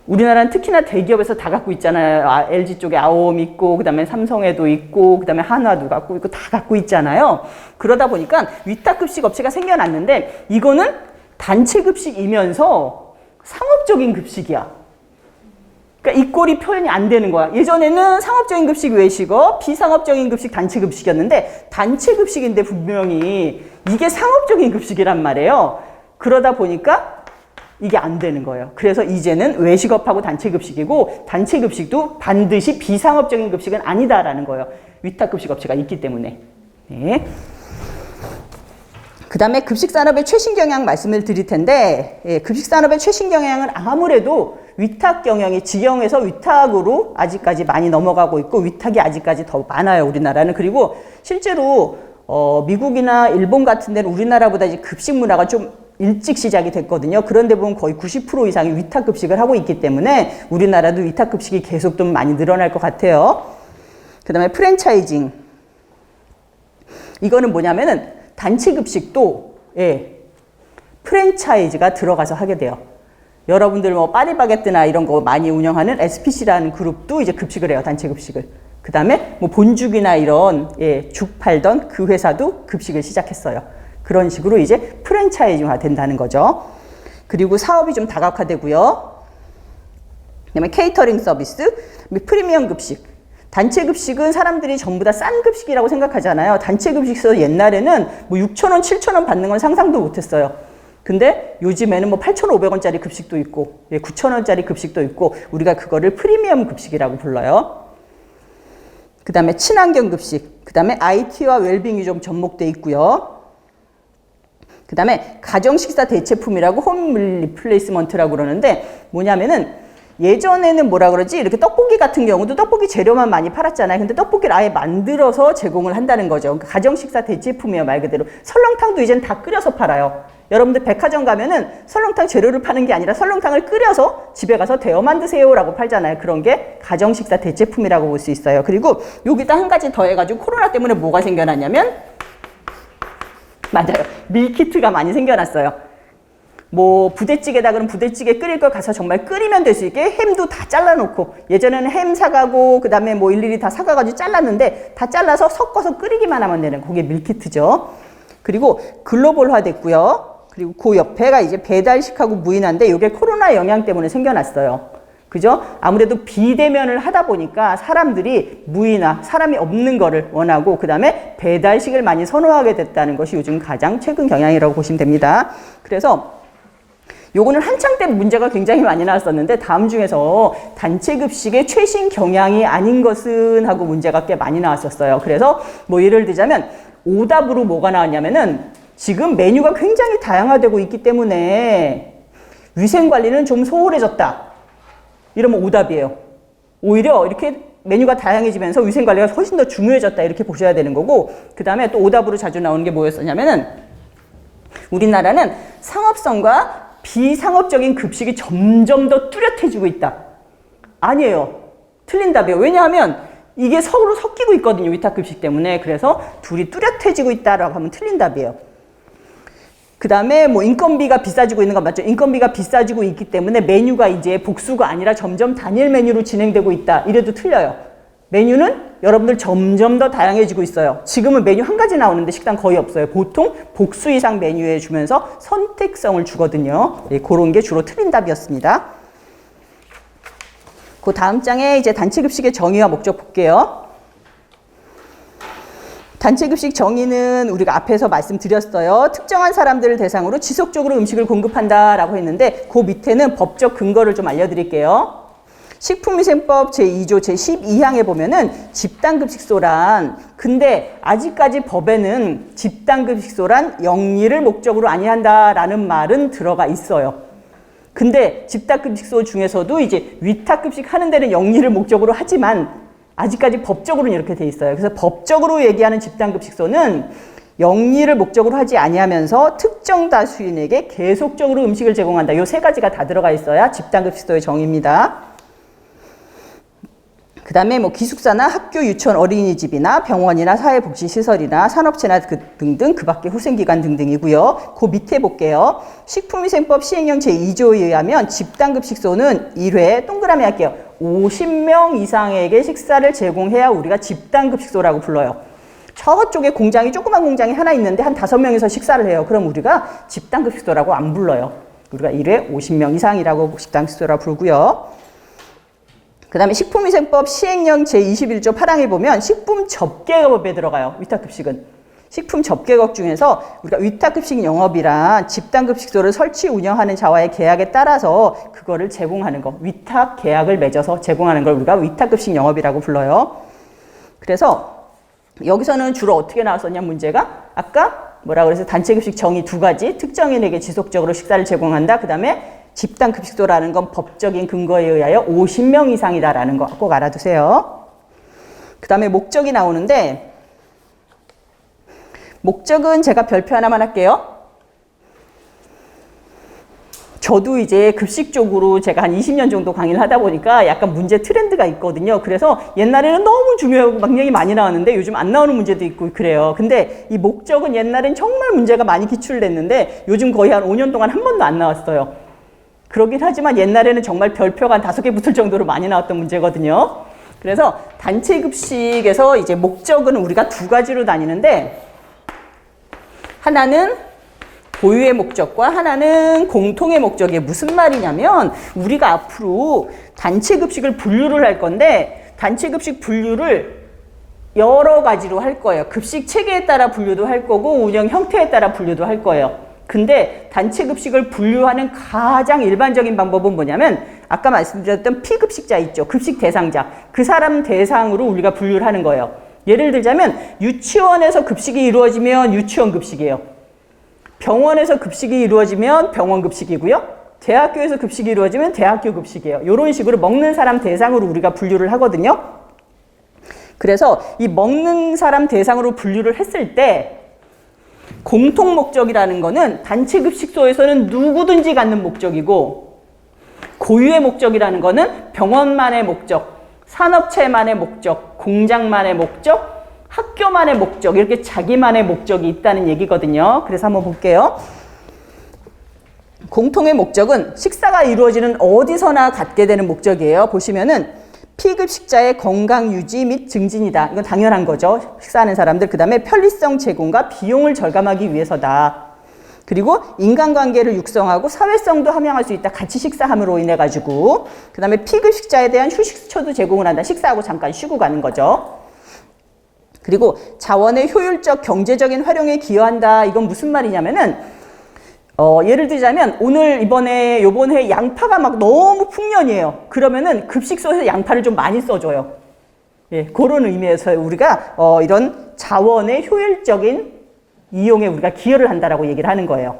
우리나라는 특히나 대기업에서 다 갖고 있잖아요. LG 쪽에 아오մ 있고, 그 다음에 삼성에도 있고, 그 다음에 한화도 갖고 있고, 다 갖고 있잖아요. 그러다 보니까 위탁급식 업체가 생겨났는데, 이거는 단체급식이면서 상업적인 급식이야. 그러니까 이 꼴이 표현이 안 되는 거야. 예전에는 상업적인 급식 외식업, 비상업적인 급식 단체급식이었는데, 단체급식인데 분명히 이게 상업적인 급식이란 말이에요. 그러다 보니까 이게 안 되는 거예요. 그래서 이제는 외식업하고 단체급식이고 단체급식도 반드시 비상업적인 급식은 아니다라는 거예요. 위탁급식 업체가 있기 때문에. 네. 그 다음에 급식산업의 최신 경향 말씀을 드릴 텐데 급식산업의 최신 경향은 아무래도 위탁 경영이 직영에서 위탁으로 아직까지 많이 넘어가고 있고 위탁이 아직까지 더 많아요. 우리나라는. 그리고 실제로 미국이나 일본 같은 데는 우리나라보다 이제 급식 문화가 좀 일찍 시작이 됐거든요. 그런데 보면 거의 90% 이상이 위탁급식을 하고 있기 때문에 우리나라도 위탁급식이 계속 좀 많이 늘어날 것 같아요. 그 다음에 프랜차이징. 이거는 뭐냐면은 단체급식도 프랜차이즈가 들어가서 하게 돼요. 여러분들 뭐 파리바게뜨나 이런 거 많이 운영하는 SPC라는 그룹도 이제 급식을 해요. 단체급식을. 그 다음에 뭐 본죽이나 이런 죽 팔던 그 회사도 급식을 시작했어요. 그런 식으로 이제 프랜차이즈화 된다는 거죠. 그리고 사업이 좀 다각화되고요. 그다음에 케이터링 서비스, 프리미엄 급식. 단체 급식은 사람들이 전부 다 싼 급식이라고 생각하잖아요. 단체 급식에서 옛날에는 뭐 6,000원, 7,000원 받는 건 상상도 못했어요. 근데 요즘에는 뭐 8,500원짜리 급식도 있고 9,000원짜리 급식도 있고 우리가 그거를 프리미엄 급식이라고 불러요. 그 다음에 친환경 급식, 그 다음에 IT와 웰빙이 좀 접목돼 있고요. 그 다음에 가정식사 대체품이라고 홈 리플레이스먼트라고 그러는데 뭐냐면은 예전에는 뭐라 그러지? 이렇게 떡볶이 같은 경우도 떡볶이 재료만 많이 팔았잖아요. 근데 떡볶이를 아예 만들어서 제공을 한다는 거죠. 그러니까 가정식사 대체품이에요, 말 그대로. 설렁탕도 이젠 다 끓여서 팔아요. 여러분들 백화점 가면은 설렁탕 재료를 파는 게 아니라 설렁탕을 끓여서 집에 가서 데워 만드세요라고 팔잖아요. 그런 게 가정식사 대체품이라고 볼 수 있어요. 그리고 여기다 한 가지 더 해가지고 코로나 때문에 뭐가 생겨났냐면 맞아요. 밀키트가 많이 생겨났어요. 뭐 부대찌개다 그러면 부대찌개 끓일 걸 가서 정말 끓이면 될 수 있게 햄도 다 잘라놓고 예전에는 햄 사가고 그 다음에 뭐 일일이 다 사가가지고 잘랐는데 다 잘라서 섞어서 끓이기만 하면 되는 그게 밀키트죠. 그리고 글로벌화 됐고요. 그리고 그 옆에가 이제 배달식하고 무인한데 이게 코로나 영향 때문에 생겨났어요. 그죠? 아무래도 비대면을 하다 보니까 사람들이 무인화, 사람이 없는 거를 원하고 그 다음에 배달식을 많이 선호하게 됐다는 것이 요즘 가장 최근 경향이라고 보시면 됩니다. 그래서 요거는 한창 때 문제가 굉장히 많이 나왔었는데 다음 중에서 단체급식의 최신 경향이 아닌 것은 하고 문제가 꽤 많이 나왔었어요. 그래서 뭐 예를 들자면 오답으로 뭐가 나왔냐면은 지금 메뉴가 굉장히 다양화되고 있기 때문에 위생관리는 좀 소홀해졌다. 이러면 오답이에요. 오히려 이렇게 메뉴가 다양해지면서 위생관리가 훨씬 더 중요해졌다. 이렇게 보셔야 되는 거고 그 다음에 또 오답으로 자주 나오는 게 뭐였었냐면은 우리나라는 상업성과 비상업적인 급식이 점점 더 뚜렷해지고 있다. 이런 게 오답이에요. 오히려 이렇게 메뉴가 다양해지면서 위생관리가 훨씬 더 중요해졌다. 이렇게 보셔야 되는 거고 그 다음에 또 오답으로 자주 나오는 게 뭐였었냐면은 우리나라는 상업성과 비상업적인 급식이 점점 더 뚜렷해지고 있다. 아니에요. 틀린 답이에요. 왜냐하면 이게 서로 섞이고 있거든요. 위탁급식 때문에. 그래서 둘이 뚜렷해지고 있다라고 하면 틀린 답이에요. 그 다음에 뭐 인건비가 비싸지고 있는 건 맞죠. 인건비가 비싸지고 있기 때문에 메뉴가 이제 복수가 아니라 점점 단일 메뉴로 진행되고 있다. 이래도 틀려요. 메뉴는 여러분들 점점 더 다양해지고 있어요. 지금은 메뉴 한 가지 나오는데 식당 거의 없어요. 보통 복수 이상 메뉴에 주면서 선택성을 주거든요. 네, 그런 게 주로 틀린 답이었습니다. 그 다음 장에 이제 단체급식의 정의와 목적 볼게요. 단체급식 정의는 우리가 앞에서 말씀드렸어요. 특정한 사람들을 대상으로 지속적으로 음식을 공급한다라고 했는데 그 밑에는 법적 근거를 좀 알려드릴게요. 식품위생법 제2조 제12항에 보면은 집단급식소란, 근데 아직까지 법에는 집단급식소란 영리를 목적으로 아니한다라는 말은 들어가 있어요. 근데 집단급식소 중에서도 이제 위탁급식 하는 데는 영리를 목적으로 하지만 아직까지 법적으로는 이렇게 돼 있어요. 그래서 법적으로 얘기하는 집단급식소는 영리를 목적으로 하지 아니하면서 특정 다수인에게 계속적으로 음식을 제공한다. 이 세 가지가 다 들어가 있어야 집단급식소의 정의입니다. 그 다음에 뭐 기숙사나 학교, 유치원, 어린이집이나 병원이나 사회복지시설이나 산업체나 등등 그 밖에 후생기관 등등이고요. 그 밑에 볼게요. 식품위생법 시행령 제2조에 의하면 집단급식소는 1회 동그라미 할게요. 50명 이상에게 식사를 제공해야 우리가 집단급식소라고 불러요. 저쪽에 공장이 조그만 공장이 하나 있는데 한 5명이서 식사를 해요. 그럼 우리가 집단급식소라고 안 불러요. 우리가 1회 50명 이상이라고 집단급식소라고 부르고요. 그 다음에 식품위생법 시행령 제21조 8항에 보면 식품접객업에 들어가요. 위탁급식은. 식품접객업 중에서 우리가 위탁급식 영업이란 집단급식소를 설치 운영하는 자와의 계약에 따라서 그거를 제공하는 거, 위탁 계약을 맺어서 제공하는 걸 우리가 위탁급식 영업이라고 불러요. 그래서 여기서는 주로 어떻게 나왔었냐 문제가 아까 뭐라 그래서 단체급식 정의 2가지, 특정인에게 지속적으로 식사를 제공한다. 그 다음에 집단급식소라는 건 법적인 근거에 의하여 50명 이상이다라는 거 꼭 알아두세요. 그 다음에 목적이 나오는데 목적은 제가 별표 하나만 할게요. 저도 이제 급식 쪽으로 제가 한 20년 정도 강의를 하다 보니까 약간 문제 트렌드가 있거든요. 그래서 옛날에는 너무 중요하고 망령이 많이 나왔는데 요즘 안 나오는 문제도 있고 그래요. 근데 이 목적은 옛날엔 정말 문제가 많이 기출됐는데 요즘 거의 한 5년 동안 한 번도 안 나왔어요. 그러긴 하지만 옛날에는 정말 별표가 한 5개 붙을 정도로 많이 나왔던 문제거든요. 그래서 단체급식에서 이제 목적은 우리가 2가지로 나뉘는데 하나는 고유의 목적과 하나는 공통의 목적이 무슨 말이냐면 우리가 앞으로 단체급식을 분류를 할 건데 단체급식 분류를 여러 가지로 할 거예요. 급식 체계에 따라 분류도 할 거고 운영 형태에 따라 분류도 할 거예요. 근데 단체급식을 분류하는 가장 일반적인 방법은 뭐냐면 아까 말씀드렸던 피급식자 있죠. 급식 대상자. 그 사람 대상으로 우리가 분류를 하는 거예요. 예를 들자면 유치원에서 급식이 이루어지면 유치원 급식이에요. 병원에서 급식이 이루어지면 병원 급식이고요. 대학교에서 급식이 이루어지면 대학교 급식이에요. 이런 식으로 먹는 사람 대상으로 우리가 분류를 하거든요. 그래서 이 먹는 사람 대상으로 분류를 했을 때 공통 목적이라는 거는 단체급식소에서는 누구든지 갖는 목적이고 고유의 목적이라는 거는 병원만의 목적, 산업체만의 목적, 공장만의 목적, 학교만의 목적 이렇게 자기만의 목적이 있다는 얘기거든요. 그래서 한번 볼게요. 공통의 목적은 식사가 이루어지는 어디서나 갖게 되는 목적이에요. 보시면은 피급식자의 건강 유지 및 증진이다. 이건 당연한 거죠. 식사하는 사람들. 그 다음에 편리성 제공과 비용을 절감하기 위해서다. 그리고 인간관계를 육성하고 사회성도 함양할 수 있다. 같이 식사함으로 인해 가지고. 그 다음에 피급식자에 대한 휴식처도 제공을 한다. 식사하고 잠깐 쉬고 가는 거죠. 그리고 자원의 효율적 경제적인 활용에 기여한다. 이건 무슨 말이냐면은 예를 들자면 요번에 양파가 막 너무 풍년이에요. 그러면은 급식소에서 양파를 좀 많이 써줘요. 예, 그런 의미에서 우리가 이런 자원의 효율적인 이용에 우리가 기여를 한다라고 얘기를 하는 거예요.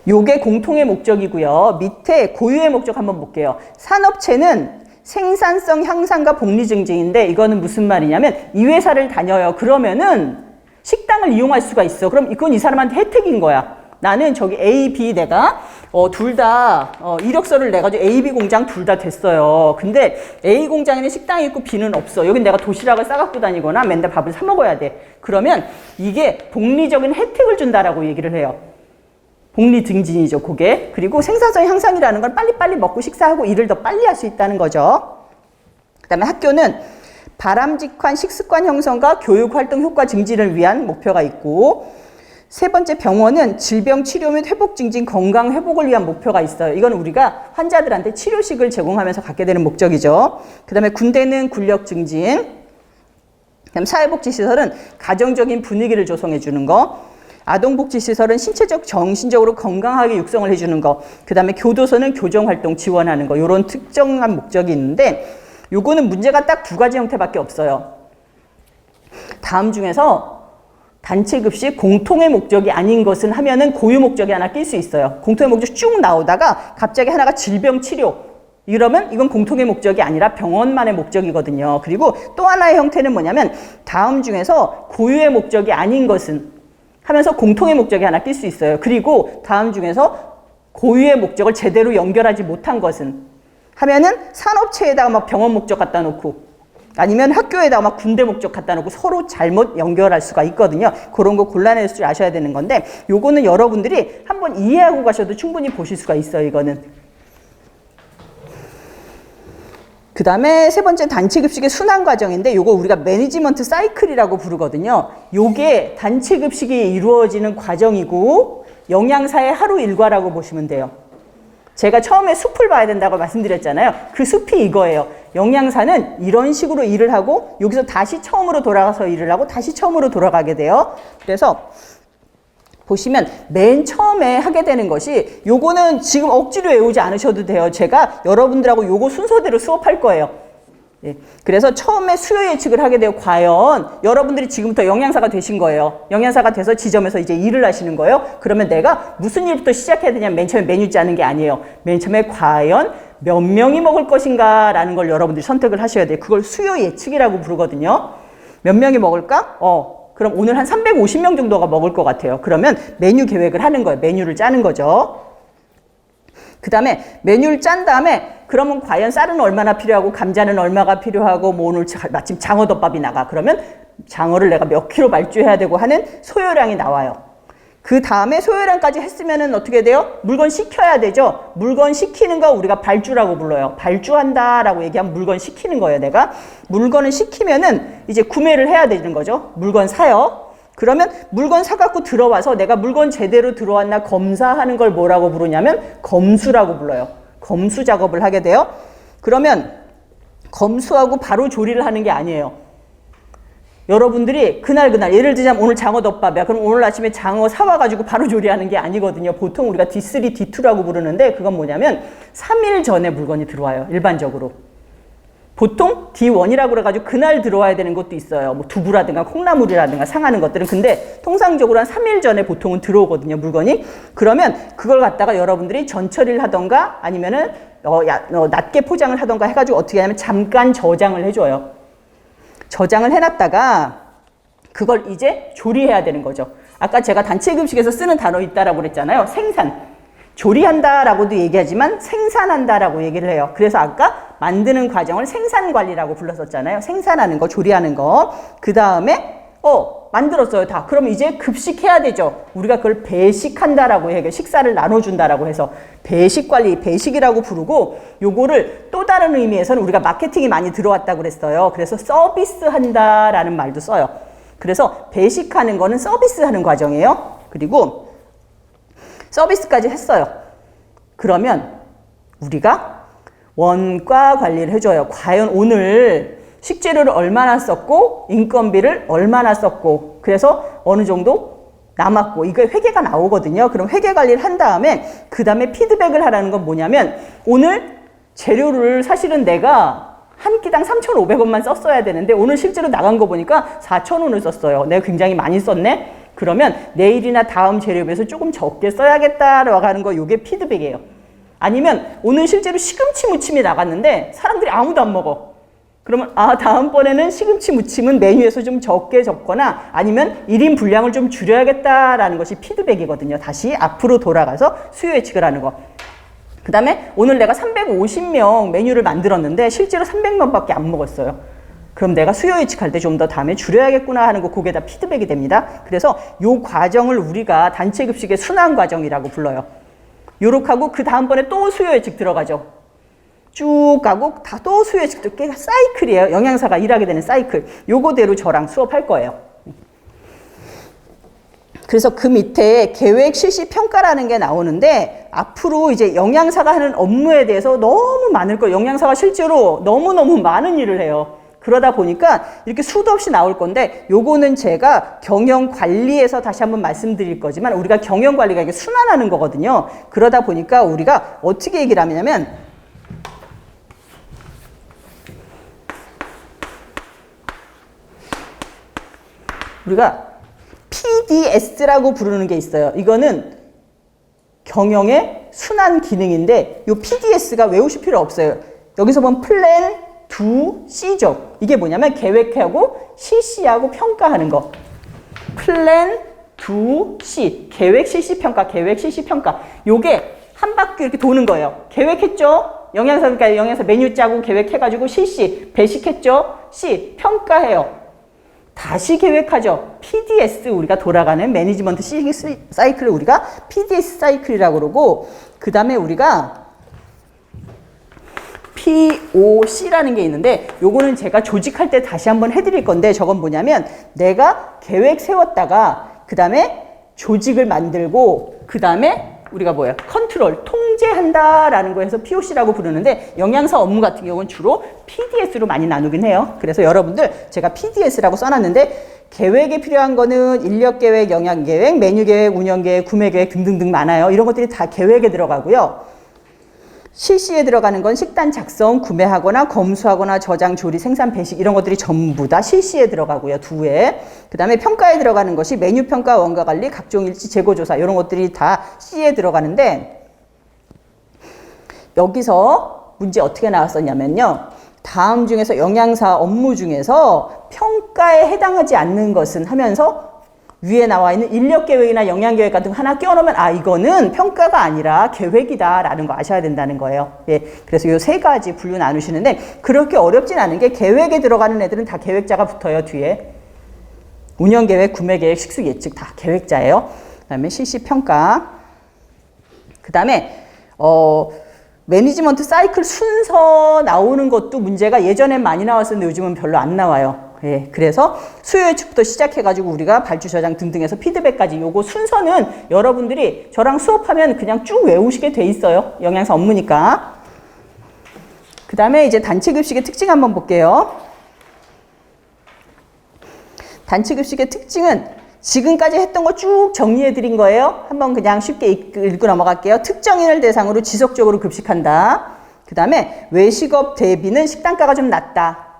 요게 공통의 목적이고요. 밑에 고유의 목적 한번 볼게요. 산업체는 생산성 향상과 복리 증진인데 이거는 무슨 말이냐면 이 회사를 다녀요. 그러면은 식당을 이용할 수가 있어. 그럼 이건 이 사람한테 혜택인 거야. 나는 저기 A, B 내가 둘 다 이력서를 내가지고 A, B 공장 둘 다 됐어요. 근데 A 공장에는 식당이 있고 B는 없어. 여긴 내가 도시락을 싸갖고 다니거나 맨날 밥을 사 먹어야 돼. 그러면 이게 복리적인 혜택을 준다라고 얘기를 해요. 복리 증진이죠, 그게. 그리고 생산성 향상이라는 건 빨리빨리 먹고 식사하고 일을 더 빨리 할 수 있다는 거죠. 그다음에 학교는 바람직한 식습관 형성과 교육활동 효과 증진을 위한 목표가 있고, 세 번째 병원은 질병 치료 및 회복 증진 건강 회복을 위한 목표가 있어요. 이건 우리가 환자들한테 치료식을 제공하면서 갖게 되는 목적이죠. 그다음에 군대는 군력 증진, 그다음 사회복지시설은 가정적인 분위기를 조성해 주는 거, 아동복지시설은 신체적, 정신적으로 건강하게 육성을 해주는 거, 그 다음에 교도소는 교정활동 지원하는 거, 이런 특정한 목적이 있는데 요거는 문제가 딱 두 가지 형태밖에 없어요. 다음 중에서 단체급식 공통의 목적이 아닌 것은 하면은 고유 목적이 하나 낄 수 있어요. 공통의 목적 쭉 나오다가 갑자기 하나가 질병치료, 이러면 이건 공통의 목적이 아니라 병원만의 목적이거든요. 그리고 또 하나의 형태는 뭐냐면 다음 중에서 고유의 목적이 아닌 것은 하면서 공통의 목적이 하나 낄 수 있어요. 그리고 다음 중에서 고유의 목적을 제대로 연결하지 못한 것은 하면은 산업체에다가 막 병원 목적 갖다 놓고 아니면 학교에다가 막 군대 목적 갖다 놓고 서로 잘못 연결할 수가 있거든요. 그런 거 골라낼 줄 아셔야 되는 건데 요거는 여러분들이 한번 이해하고 가셔도 충분히 보실 수가 있어요. 이거는. 그 다음에 세 번째 단체급식의 순환 과정인데 요거 우리가 매니지먼트 사이클이라고 부르거든요. 요게 단체급식이 이루어지는 과정이고 영양사의 하루 일과라고 보시면 돼요. 제가 처음에 숲을 봐야 된다고 말씀드렸잖아요. 그 숲이 이거예요. 영양사는 이런 식으로 일을 하고 여기서 다시 처음으로 돌아가서 일을 하고 다시 처음으로 돌아가게 돼요. 그래서 보시면 맨 처음에 하게 되는 것이 요거는 지금 억지로 외우지 않으셔도 돼요. 제가 여러분들하고 요거 순서대로 수업할 거예요. 예. 그래서 처음에 수요 예측을 하게 돼요. 과연 여러분들이 지금부터 영양사가 되신 거예요. 영양사가 돼서 지점에서 이제 일을 하시는 거예요. 그러면 내가 무슨 일부터 시작해야 되냐면 맨 처음에 메뉴 짜는 게 아니에요. 맨 처음에 과연 몇 명이 먹을 것인가 라는 걸 여러분들이 선택을 하셔야 돼요. 그걸 수요 예측이라고 부르거든요. 몇 명이 먹을까? 그럼 오늘 한 350명 정도가 먹을 것 같아요. 그러면 메뉴 계획을 하는 거예요. 메뉴를 짜는 거죠. 그 다음에 메뉴를 짠 다음에 그러면 과연 쌀은 얼마나 필요하고 감자는 얼마가 필요하고 뭐 오늘 마침 장어덮밥이 나가. 그러면 장어를 내가 몇 킬로 발주해야 되고 하는 소요량이 나와요. 그 다음에 소요량까지 했으면은 어떻게 돼요? 물건 시켜야 되죠. 물건 시키는 거 우리가 발주라고 불러요. 발주한다라고 얘기하면 물건 시키는 거예요. 내가 물건을 시키면은 이제 구매를 해야 되는 거죠. 물건 사요. 그러면 물건 사갖고 들어와서 내가 물건 제대로 들어왔나 검사하는 걸 뭐라고 부르냐면 검수라고 불러요. 검수 작업을 하게 돼요. 그러면 검수하고 바로 조리를 하는 게 아니에요. 여러분들이 그날 예를 들자면 오늘 장어덮밥이야. 그럼 오늘 아침에 장어 사와가지고 바로 조리하는 게 아니거든요. 보통 우리가 D3, D2라고 부르는데 그건 뭐냐면 3일 전에 물건이 들어와요. 일반적으로. 보통 D1이라고 그래가지고 그날 들어와야 되는 것도 있어요. 뭐 두부라든가 콩나물이라든가 상하는 것들은. 근데 통상적으로 한 3일 전에 보통은 들어오거든요. 물건이. 그러면 그걸 갖다가 여러분들이 전처리를 하던가 아니면은 낮게 포장을 하던가 해가지고 어떻게 하냐면 잠깐 저장을 해줘요. 저장을 해놨다가 그걸 이제 조리해야 되는 거죠. 아까 제가 단체급식에서 쓰는 단어 있다라고 그랬잖아요. 생산. 조리한다라고도 얘기하지만 생산한다라고 얘기를 해요. 그래서 아까 만드는 과정을 생산관리라고 불렀었잖아요. 생산하는 거, 조리하는 거. 그 다음에 만들었어요 다. 그럼 이제 급식해야 되죠. 우리가 그걸 배식한다라고 해요. 식사를 나눠준다라고 해서 배식관리, 배식이라고 부르고 요거를 또 다른 의미에서는 우리가 마케팅이 많이 들어왔다고 그랬어요. 그래서 서비스한다라는 말도 써요. 그래서 배식하는 거는 서비스하는 과정이에요. 그리고 서비스까지 했어요. 그러면 우리가 원가 관리를 해줘요. 과연 오늘 식재료를 얼마나 썼고 인건비를 얼마나 썼고 그래서 어느 정도 남았고 이거 회계가 나오거든요. 그럼 회계 관리를 한 다음에 그 다음에 피드백을 하라는 건 뭐냐면 오늘 재료를 사실은 내가 한 끼당 3,500원만 썼어야 되는데 오늘 실제로 나간 거 보니까 4,000원을 썼어요. 내가 굉장히 많이 썼네. 그러면 내일이나 다음 재료비에서 조금 적게 써야겠다라고 하는 거 이게 피드백이에요. 아니면 오늘 실제로 시금치 무침이 나갔는데 사람들이 아무도 안 먹어. 그러면 다음번에는 시금치 무침은 메뉴에서 좀 적게 적거나 아니면 1인 분량을 좀 줄여야겠다라는 것이 피드백이거든요. 다시 앞으로 돌아가서 수요 예측을 하는 거. 그 다음에 오늘 내가 350명 메뉴를 만들었는데 실제로 300명밖에 안 먹었어요. 그럼 내가 수요 예측할 때 좀 더 다음에 줄여야겠구나 하는 거, 그게 다 피드백이 됩니다. 그래서 요 과정을 우리가 단체 급식의 순환 과정이라고 불러요. 요렇게 하고 그 다음번에 또 수요 예측 들어가죠. 쭉 가고 다 또 수요 예측, 사이클이에요. 영양사가 일하게 되는 사이클. 요거대로 저랑 수업할 거예요. 그래서 그 밑에 계획 실시 평가라는 게 나오는데 앞으로 이제 영양사가 하는 업무에 대해서 너무 많을 거예요. 영양사가 실제로 너무너무 많은 일을 해요. 그러다 보니까 이렇게 수도 없이 나올 건데 요거는 제가 경영 관리에서 다시 한번 말씀드릴 거지만 우리가 경영 관리가 이게 순환하는 거거든요. 그러다 보니까 우리가 어떻게 얘기를 하냐면 우리가 PDS라고 부르는 게 있어요. 이거는 경영의 순환 기능인데 이 PDS가 외우실 필요 없어요. 여기서 보면 플랜, 두, C죠. 이게 뭐냐면 계획하고 실시하고 평가하는 거. 플랜, 두, C. 계획, 실시, 평가, 계획, 실시, 평가. 요게 한 바퀴 이렇게 도는 거예요. 계획했죠? 영양사, 그러니까 영양사 메뉴 짜고 계획해가지고 실시, 배식했죠? C. 평가해요. 다시 계획하죠. PDS, 우리가 돌아가는 매니지먼트 사이클을 우리가 PDS 사이클이라고 그러고, 그 다음에 우리가 POC라는 게 있는데 요거는 제가 조직할 때 다시 한번 해드릴 건데, 저건 뭐냐면 내가 계획 세웠다가 그 다음에 조직을 만들고 그 다음에 우리가 뭐예요? 컨트롤, 통제한다라는 거에서 POC라고 부르는데 영양사 업무 같은 경우는 주로 PDS로 많이 나누긴 해요. 그래서 여러분들 제가 PDS라고 써놨는데 계획에 필요한 거는 인력 계획, 영양 계획, 메뉴 계획, 운영 계획, 구매 계획 등등등 많아요. 이런 것들이 다 계획에 들어가고요. 실시에 들어가는 건 식단 작성, 구매하거나 검수하거나 저장, 조리, 생산, 배식 이런 것들이 전부 다 실시에 들어가고요. 두에. 그 다음에 평가에 들어가는 것이 메뉴 평가, 원가 관리, 각종 일지, 재고 조사 이런 것들이 다 C에 들어가는데 여기서 문제 어떻게 나왔었냐면요. 다음 중에서 영양사 업무 중에서 평가에 해당하지 않는 것은 하면서 위에 나와 있는 인력계획이나 영양계획 같은 거 하나 끼워놓으면 이거는 평가가 아니라 계획이다 라는 거 아셔야 된다는 거예요. 예, 그래서 요 세 가지 분류 나누시는데 그렇게 어렵진 않은 게 계획에 들어가는 애들은 다 계획자가 붙어요. 뒤에 운영계획, 구매계획, 식수 예측 다 계획자예요. 그 다음에 실시평가, 그 다음에 매니지먼트 사이클 순서 나오는 것도 문제가 예전엔 많이 나왔었는데 요즘은 별로 안 나와요. 예, 그래서 수요 예측부터 시작해가지고 우리가 발주 저장 등등해서 피드백까지 요거 순서는 여러분들이 저랑 수업하면 그냥 쭉 외우시게 돼 있어요. 영양사 업무니까. 그 다음에 이제 단체 급식의 특징 한번 볼게요. 단체 급식의 특징은 지금까지 했던 거 쭉 정리해 드린 거예요. 한번 그냥 쉽게 읽고 넘어갈게요. 특정인을 대상으로 지속적으로 급식한다. 그 다음에 외식업 대비는 식단가가 좀 낮다.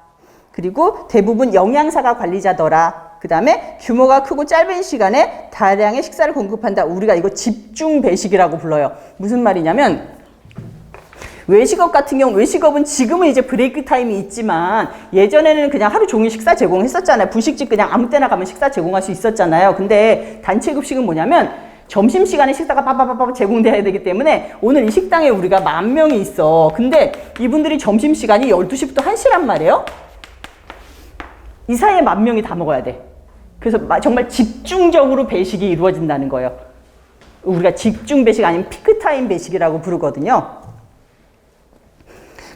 그리고 대부분 영양사가 관리자더라. 그 다음에 규모가 크고 짧은 시간에 다량의 식사를 공급한다. 우리가 이거 집중 배식이라고 불러요. 무슨 말이냐면 외식업 같은 경우, 외식업은 지금은 이제 브레이크 타임이 있지만 예전에는 그냥 하루 종일 식사 제공했었잖아요. 분식집 그냥 아무 때나 가면 식사 제공할 수 있었잖아요. 근데 단체 급식은 뭐냐면 점심시간에 식사가 빠바바바 제공돼야 되기 때문에 오늘 이 식당에 우리가 10,000명이 있어. 근데 이분들이 점심시간이 12시부터 1시란 말이에요. 이 사이에 10,000명이 다 먹어야 돼. 그래서 정말 집중적으로 배식이 이루어진다는 거예요. 우리가 집중 배식 아니면 피크타임 배식이라고 부르거든요.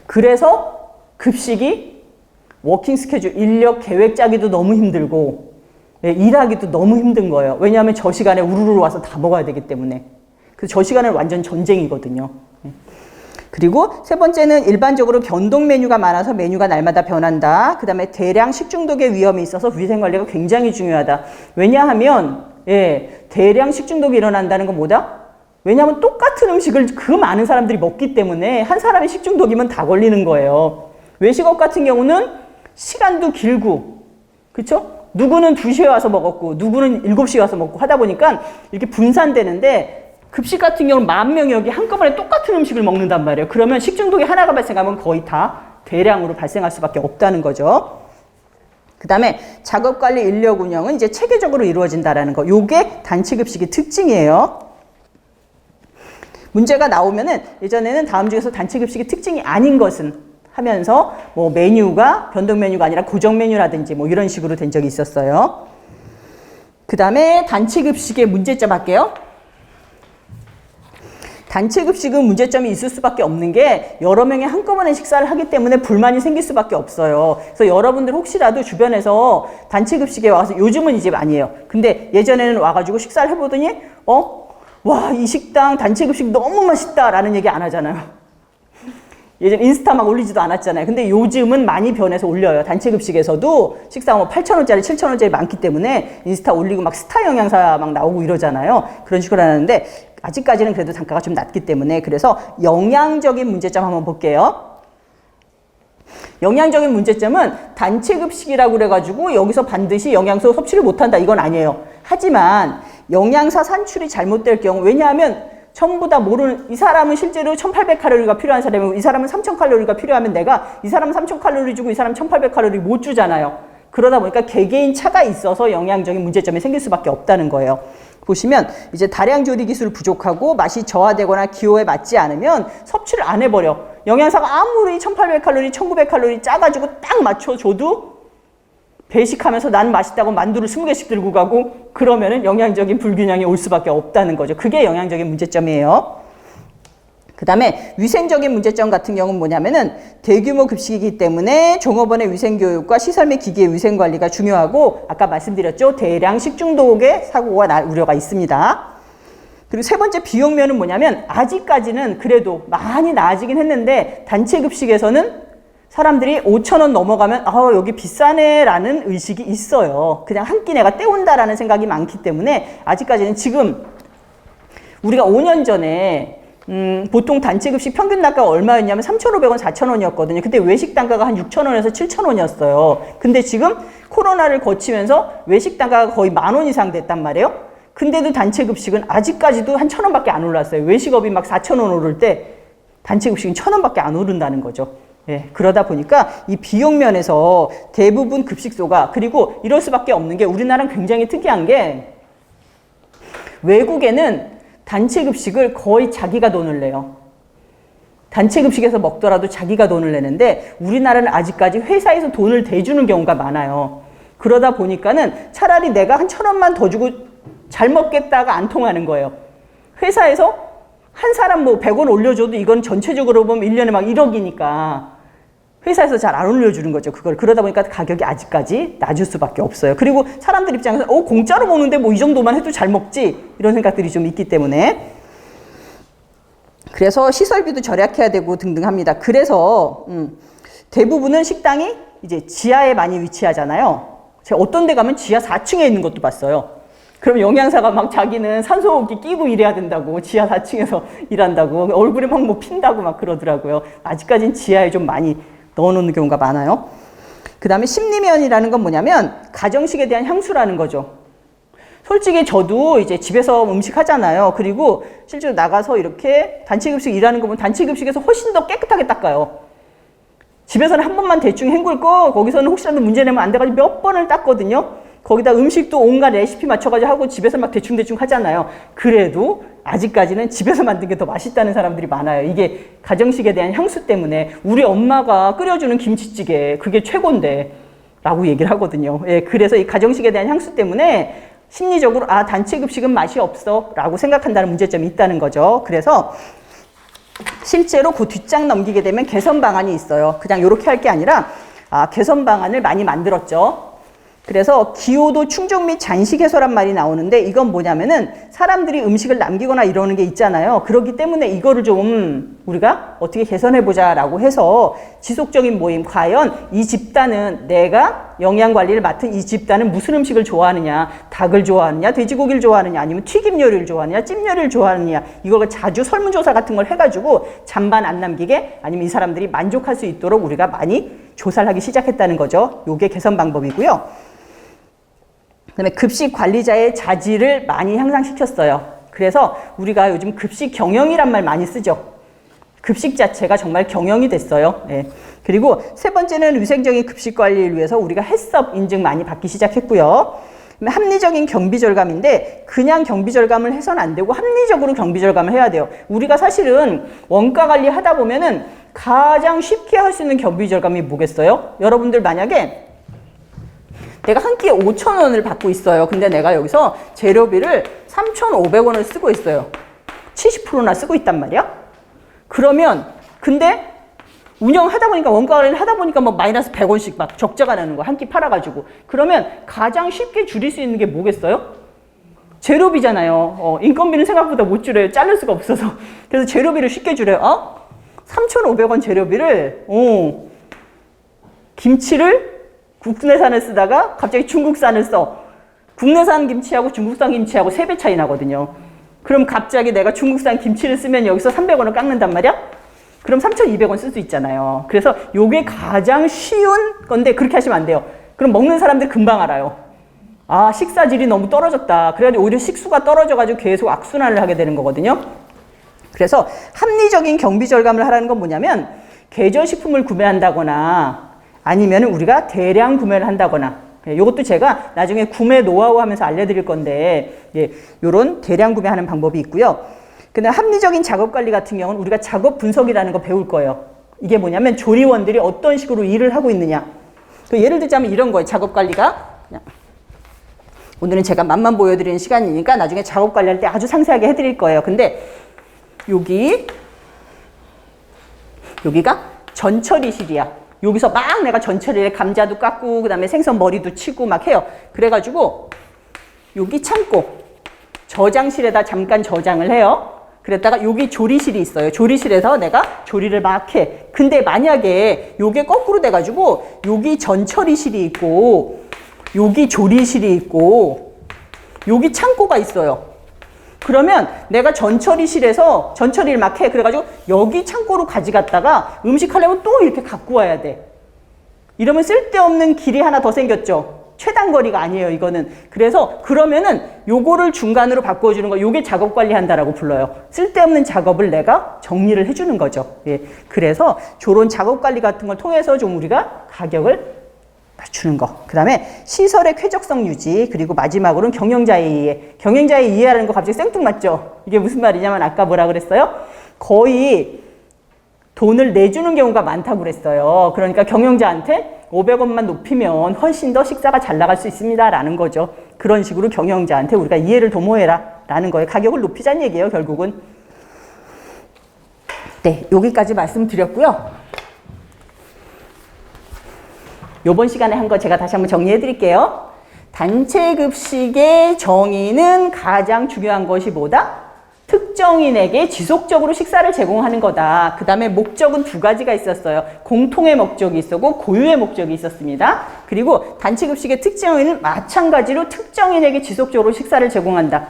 그래서 급식이 워킹 스케줄, 인력 계획 짜기도 너무 힘들고 일하기도 너무 힘든 거예요. 왜냐하면 저 시간에 우르르 와서 다 먹어야 되기 때문에. 그래서 저 시간은 완전 전쟁이거든요. 그리고 세 번째는 일반적으로 변동 메뉴가 많아서 메뉴가 날마다 변한다. 그 다음에 대량 식중독의 위험이 있어서 위생관리가 굉장히 중요하다. 왜냐하면 대량 식중독이 일어난다는 건 뭐다? 왜냐하면 똑같은 음식을 그 많은 사람들이 먹기 때문에 한 사람이 식중독이면 다 걸리는 거예요. 외식업 같은 경우는 시간도 길고, 그쵸? 누구는 2시에 와서 먹었고 누구는 7시에 와서 먹고 하다 보니까 이렇게 분산되는데 급식 같은 경우는 10,000명이 여기 한꺼번에 똑같은 음식을 먹는단 말이에요. 그러면 식중독이 하나가 발생하면 거의 다 대량으로 발생할 수밖에 없다는 거죠. 그 다음에 작업관리 인력 운영은 이제 체계적으로 이루어진다라는 거. 요게 단체급식의 특징이에요. 문제가 나오면은 예전에는 다음 중에서 단체급식의 특징이 아닌 것은 하면서 뭐 메뉴가 변동 메뉴가 아니라 고정 메뉴라든지 뭐 이런 식으로 된 적이 있었어요. 그 다음에 단체급식의 문제점 할게요. 단체급식은 문제점이 있을 수밖에 없는 게 여러 명이 한꺼번에 식사를 하기 때문에 불만이 생길 수밖에 없어요. 그래서 여러분들 혹시라도 주변에서 단체급식에 와서 요즘은 이제 많이 해요. 근데 예전에는 와가지고 식사를 해보더니 와, 이 식당 단체급식 너무 맛있다라는 얘기 안 하잖아요. 예전 인스타 막 올리지도 않았잖아요. 근데 요즘은 많이 변해서 올려요. 단체급식에서도 식사 뭐 8,000원짜리, 7,000원짜리 많기 때문에 인스타 올리고 막 스타 영양사 막 나오고 이러잖아요. 그런 식으로 하는데 아직까지는 그래도 단가가 좀 낮기 때문에 그래서 영양적인 문제점 한번 볼게요. 영양적인 문제점은 단체급식이라고 그래가지고 여기서 반드시 영양소 섭취를 못한다 이건 아니에요. 하지만 영양사 산출이 잘못될 경우 왜냐하면 전부 다 모르는 이 사람은 실제로 1800칼로리가 필요한 사람이고 이 사람은 3000칼로리가 필요하면 내가 이 사람은 3000칼로리 주고 이 사람은 1800칼로리 못 주잖아요. 그러다 보니까 개개인 차가 있어서 영양적인 문제점이 생길 수밖에 없다는 거예요. 보시면 이제 다량 조리 기술 부족하고 맛이 저하되거나 기호에 맞지 않으면 섭취를 안 해버려. 영양사가 아무리 1800칼로리, 1900칼로리 짜가지고 딱 맞춰줘도 배식하면서 난 맛있다고 만두를 20개씩 들고 가고 그러면은 영양적인 불균형이 올 수밖에 없다는 거죠. 그게 영양적인 문제점이에요. 그 다음에 위생적인 문제점 같은 경우는 뭐냐면은 대규모 급식이기 때문에 종업원의 위생교육과 시설 및 기기의 위생관리가 중요하고 아까 말씀드렸죠. 대량 식중독의 사고가 날 우려가 있습니다. 그리고 세 번째 비용면은 뭐냐면 아직까지는 그래도 많이 나아지긴 했는데 단체급식에서는 사람들이 5,000원 넘어가면 여기 비싸네 라는 의식이 있어요. 그냥 한 끼 내가 때운다라는 생각이 많기 때문에 아직까지는 지금 우리가 5년 전에 보통 단체급식 평균 단가가 얼마였냐면 3,500원, 4,000원이었거든요. 그때 외식 단가가 한 6,000원에서 7,000원이었어요. 근데 지금 코로나를 거치면서 외식 단가가 거의 10,000원 이상 됐단 말이에요. 근데도 단체급식은 아직까지도 한 1,000원밖에 안 올랐어요. 외식업이 막 4,000원 오를 때 단체급식은 1,000원밖에 안 오른다는 거죠. 예, 그러다 보니까 이 비용 면에서 대부분 급식소가 그리고 이럴 수밖에 없는 게 우리나라는 굉장히 특이한 게 외국에는 단체급식을 거의 자기가 돈을 내요. 단체급식에서 먹더라도 자기가 돈을 내는데 우리나라는 아직까지 회사에서 돈을 대주는 경우가 많아요. 그러다 보니까는 차라리 내가 한 1,000원만 더 주고 잘 먹겠다가 안 통하는 거예요. 회사에서 한 사람 뭐 100원 올려줘도 이건 전체적으로 보면 1년에 막 1억이니까 회사에서 잘 안 올려주는 거죠. 그걸. 그러다 보니까 가격이 아직까지 낮을 수밖에 없어요. 그리고 사람들 입장에서 공짜로 먹는데 뭐 이 정도만 해도 잘 먹지 이런 생각들이 좀 있기 때문에 그래서 시설비도 절약해야 되고 등등 합니다. 그래서 대부분은 식당이 이제 지하에 많이 위치하잖아요. 제가 어떤 데 가면 지하 4층에 있는 것도 봤어요. 그럼 영양사가 막 자기는 산소호흡기 끼고 일해야 된다고 지하 4층에서 일한다고 얼굴에 막 뭐 핀다고 막 그러더라고요. 아직까지는 지하에 좀 많이 넣어놓는 경우가 많아요. 그 다음에 심리면이라는 건 뭐냐면 가정식에 대한 향수라는 거죠. 솔직히 저도 이제 집에서 음식 하잖아요. 그리고 실제로 나가서 이렇게 단체급식 일하는 거 보면 단체급식에서 훨씬 더 깨끗하게 닦아요. 집에서는 한 번만 대충 헹굴 거 거기서는 혹시라도 문제 내면 안 돼가지고 몇 번을 닦거든요. 거기다 음식도 온갖 레시피 맞춰가지고 하고 집에서 막 대충대충 하잖아요. 그래도 아직까지는 집에서 만든 게 더 맛있다는 사람들이 많아요. 이게 가정식에 대한 향수 때문에 우리 엄마가 끓여주는 김치찌개 그게 최고인데 라고 얘기를 하거든요. 예, 그래서 이 가정식에 대한 향수 때문에 심리적으로 단체급식은 맛이 없어 라고 생각한다는 문제점이 있다는 거죠. 그래서 실제로 그 뒷장 넘기게 되면 개선 방안이 있어요. 그냥 이렇게 할 게 아니라 개선 방안을 많이 만들었죠. 그래서 기호도 충족 및 잔식 해소란 말이 나오는데 이건 뭐냐면은 사람들이 음식을 남기거나 이러는 게 있잖아요. 그렇기 때문에 이거를 좀 우리가 어떻게 개선해보자 라고 해서 지속적인 모임, 과연 이 집단은 내가 영양관리를 맡은 이 집단은 무슨 음식을 좋아하느냐, 닭을 좋아하느냐, 돼지고기를 좋아하느냐, 아니면 튀김 요리를 좋아하느냐, 찜 요리를 좋아하느냐, 이걸 자주 설문조사 같은 걸 해가지고 잔반 안 남기게 아니면 이 사람들이 만족할 수 있도록 우리가 많이 조사를 하기 시작했다는 거죠. 요게 개선 방법이고요. 그다음에 급식 관리자의 자질을 많이 향상시켰어요. 그래서 우리가 요즘 급식 경영이란 말 많이 쓰죠. 급식 자체가 정말 경영이 됐어요. 예. 그리고 세 번째는 위생적인 급식 관리를 위해서 우리가 햇섭 인증 많이 받기 시작했고요. 합리적인 경비 절감인데 그냥 경비 절감을 해서는 안 되고 합리적으로 경비 절감을 해야 돼요. 우리가 사실은 원가 관리 하다 보면은 가장 쉽게 할 수 있는 경비 절감이 뭐겠어요? 여러분들 만약에 내가 한 끼에 5,000원을 받고 있어요. 근데 내가 여기서 재료비를 3,500원을 쓰고 있어요. 70%나 쓰고 있단 말이야? 그러면 근데 운영하다 보니까 원가 관리를 하다 보니까 뭐 마이너스 100원씩 막 적자가 나는 거야. 한 끼 팔아가지고. 그러면 가장 쉽게 줄일 수 있는 게 뭐겠어요? 재료비잖아요. 인건비는 생각보다 못 줄여요. 자를 수가 없어서. 그래서 재료비를 쉽게 줄여요. 3,500원 재료비를 김치를 국내산을 쓰다가 갑자기 중국산을 써. 국내산 김치하고 중국산 김치하고 3배 차이 나거든요. 그럼 갑자기 내가 중국산 김치를 쓰면 여기서 300원을 깎는단 말이야? 그럼 3,200원 쓸 수 있잖아요. 그래서 요게 가장 쉬운 건데 그렇게 하시면 안 돼요. 그럼 먹는 사람들 금방 알아요. 아, 식사질이 너무 떨어졌다. 그래가지고 오히려 식수가 떨어져가지고 계속 악순환을 하게 되는 거거든요. 그래서 합리적인 경비 절감을 하라는 건 뭐냐면 계절식품을 구매한다거나 아니면 우리가 대량 구매를 한다거나 이것도 제가 나중에 구매 노하우 하면서 알려드릴 건데 요런 대량 구매하는 방법이 있고요. 근데 합리적인 작업 관리 같은 경우는 우리가 작업 분석이라는 거 배울 거예요. 이게 뭐냐면 조리원들이 어떤 식으로 일을 하고 있느냐. 예를 들자면 이런 거예요. 작업 관리가. 오늘은 제가 맛만 보여드리는 시간이니까 나중에 작업 관리할 때 아주 상세하게 해드릴 거예요. 근데 여기가 전처리실이야. 여기서 막 내가 전처리에 감자도 깎고 그다음에 생선 머리도 치고 막 해요. 그래가지고 여기 창고 저장실에다 잠깐 저장을 해요. 그랬다가 여기 조리실이 있어요. 조리실에서 내가 조리를 막 해. 근데 만약에 요게 거꾸로 돼가지고 여기 전처리실이 있고 여기 조리실이 있고 여기 창고가 있어요. 그러면 내가 전처리실에서 전처리를 막 해. 그래가지고 여기 창고로 가져갔다가 음식하려면 또 이렇게 갖고 와야 돼. 이러면 쓸데없는 길이 하나 더 생겼죠. 최단거리가 아니에요, 이거는. 그래서 그러면은 요거를 중간으로 바꿔주는 거, 요게 작업 관리한다라고 불러요. 쓸데없는 작업을 내가 정리를 해주는 거죠. 예. 그래서 저런 작업 관리 같은 걸 통해서 좀 우리가 가격을 맞추는 거. 그 다음에 시설의 쾌적성 유지, 그리고 마지막으로는 경영자의 이해. 경영자의 이해라는 거 갑자기 생뚱맞죠? 이게 무슨 말이냐면 아까 뭐라 그랬어요? 거의 돈을 내주는 경우가 많다고 그랬어요. 그러니까 경영자한테 500원만 높이면 훨씬 더 식사가 잘 나갈 수 있습니다 라는 거죠. 그런 식으로 경영자한테 우리가 이해를 도모해라 라는 거예요. 가격을 높이자는 얘기예요, 결국은. 네, 여기까지 말씀드렸고요. 요번 시간에 한 거 제가 다시 한번 정리해 드릴게요. 단체 급식의 정의는 가장 중요한 것이 뭐다? 특정인에게 지속적으로 식사를 제공하는 거다. 그 다음에 목적은 두 가지가 있었어요. 공통의 목적이 있었고 고유의 목적이 있었습니다. 그리고 단체 급식의 특정인은 마찬가지로 특정인에게 지속적으로 식사를 제공한다.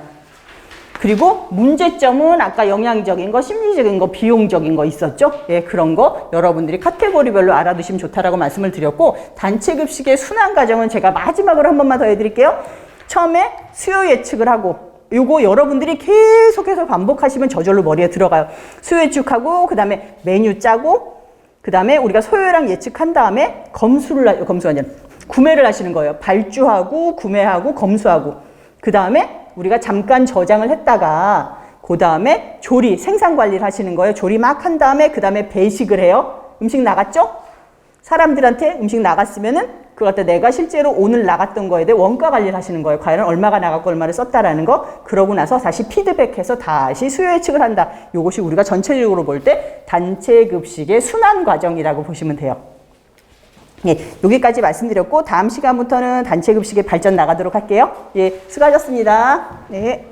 그리고 문제점은 아까 영양적인 거, 심리적인 거, 비용적인 거 있었죠? 예, 그런 거 여러분들이 카테고리별로 알아두시면 좋다라고 말씀을 드렸고, 단체 급식의 순환 과정은 제가 마지막으로 한 번만 더 해드릴게요. 처음에 수요 예측을 하고, 요거 여러분들이 계속해서 반복하시면 저절로 머리에 들어가요. 수요 예측하고, 그 다음에 메뉴 짜고, 그 다음에 우리가 소요량 예측한 다음에 검수가 아니라 구매를 하시는 거예요. 발주하고, 구매하고, 검수하고. 그 다음에 우리가 잠깐 저장을 했다가 그 다음에 조리, 생산 관리를 하시는 거예요. 조리 막 한 다음에 그 다음에 배식을 해요. 음식 나갔죠? 사람들한테 음식 나갔으면은 그걸 갖다 내가 실제로 오늘 나갔던 거에 대해 원가 관리를 하시는 거예요. 과연 얼마가 나갔고 얼마를 썼다라는 거. 그러고 나서 다시 피드백해서 다시 수요 예측을 한다. 이것이 우리가 전체적으로 볼 때 단체 급식의 순환 과정이라고 보시면 돼요. 예, 여기까지 말씀드렸고 다음 시간부터는 단체 급식의 발전 나가도록 할게요. 예, 수고하셨습니다. 네.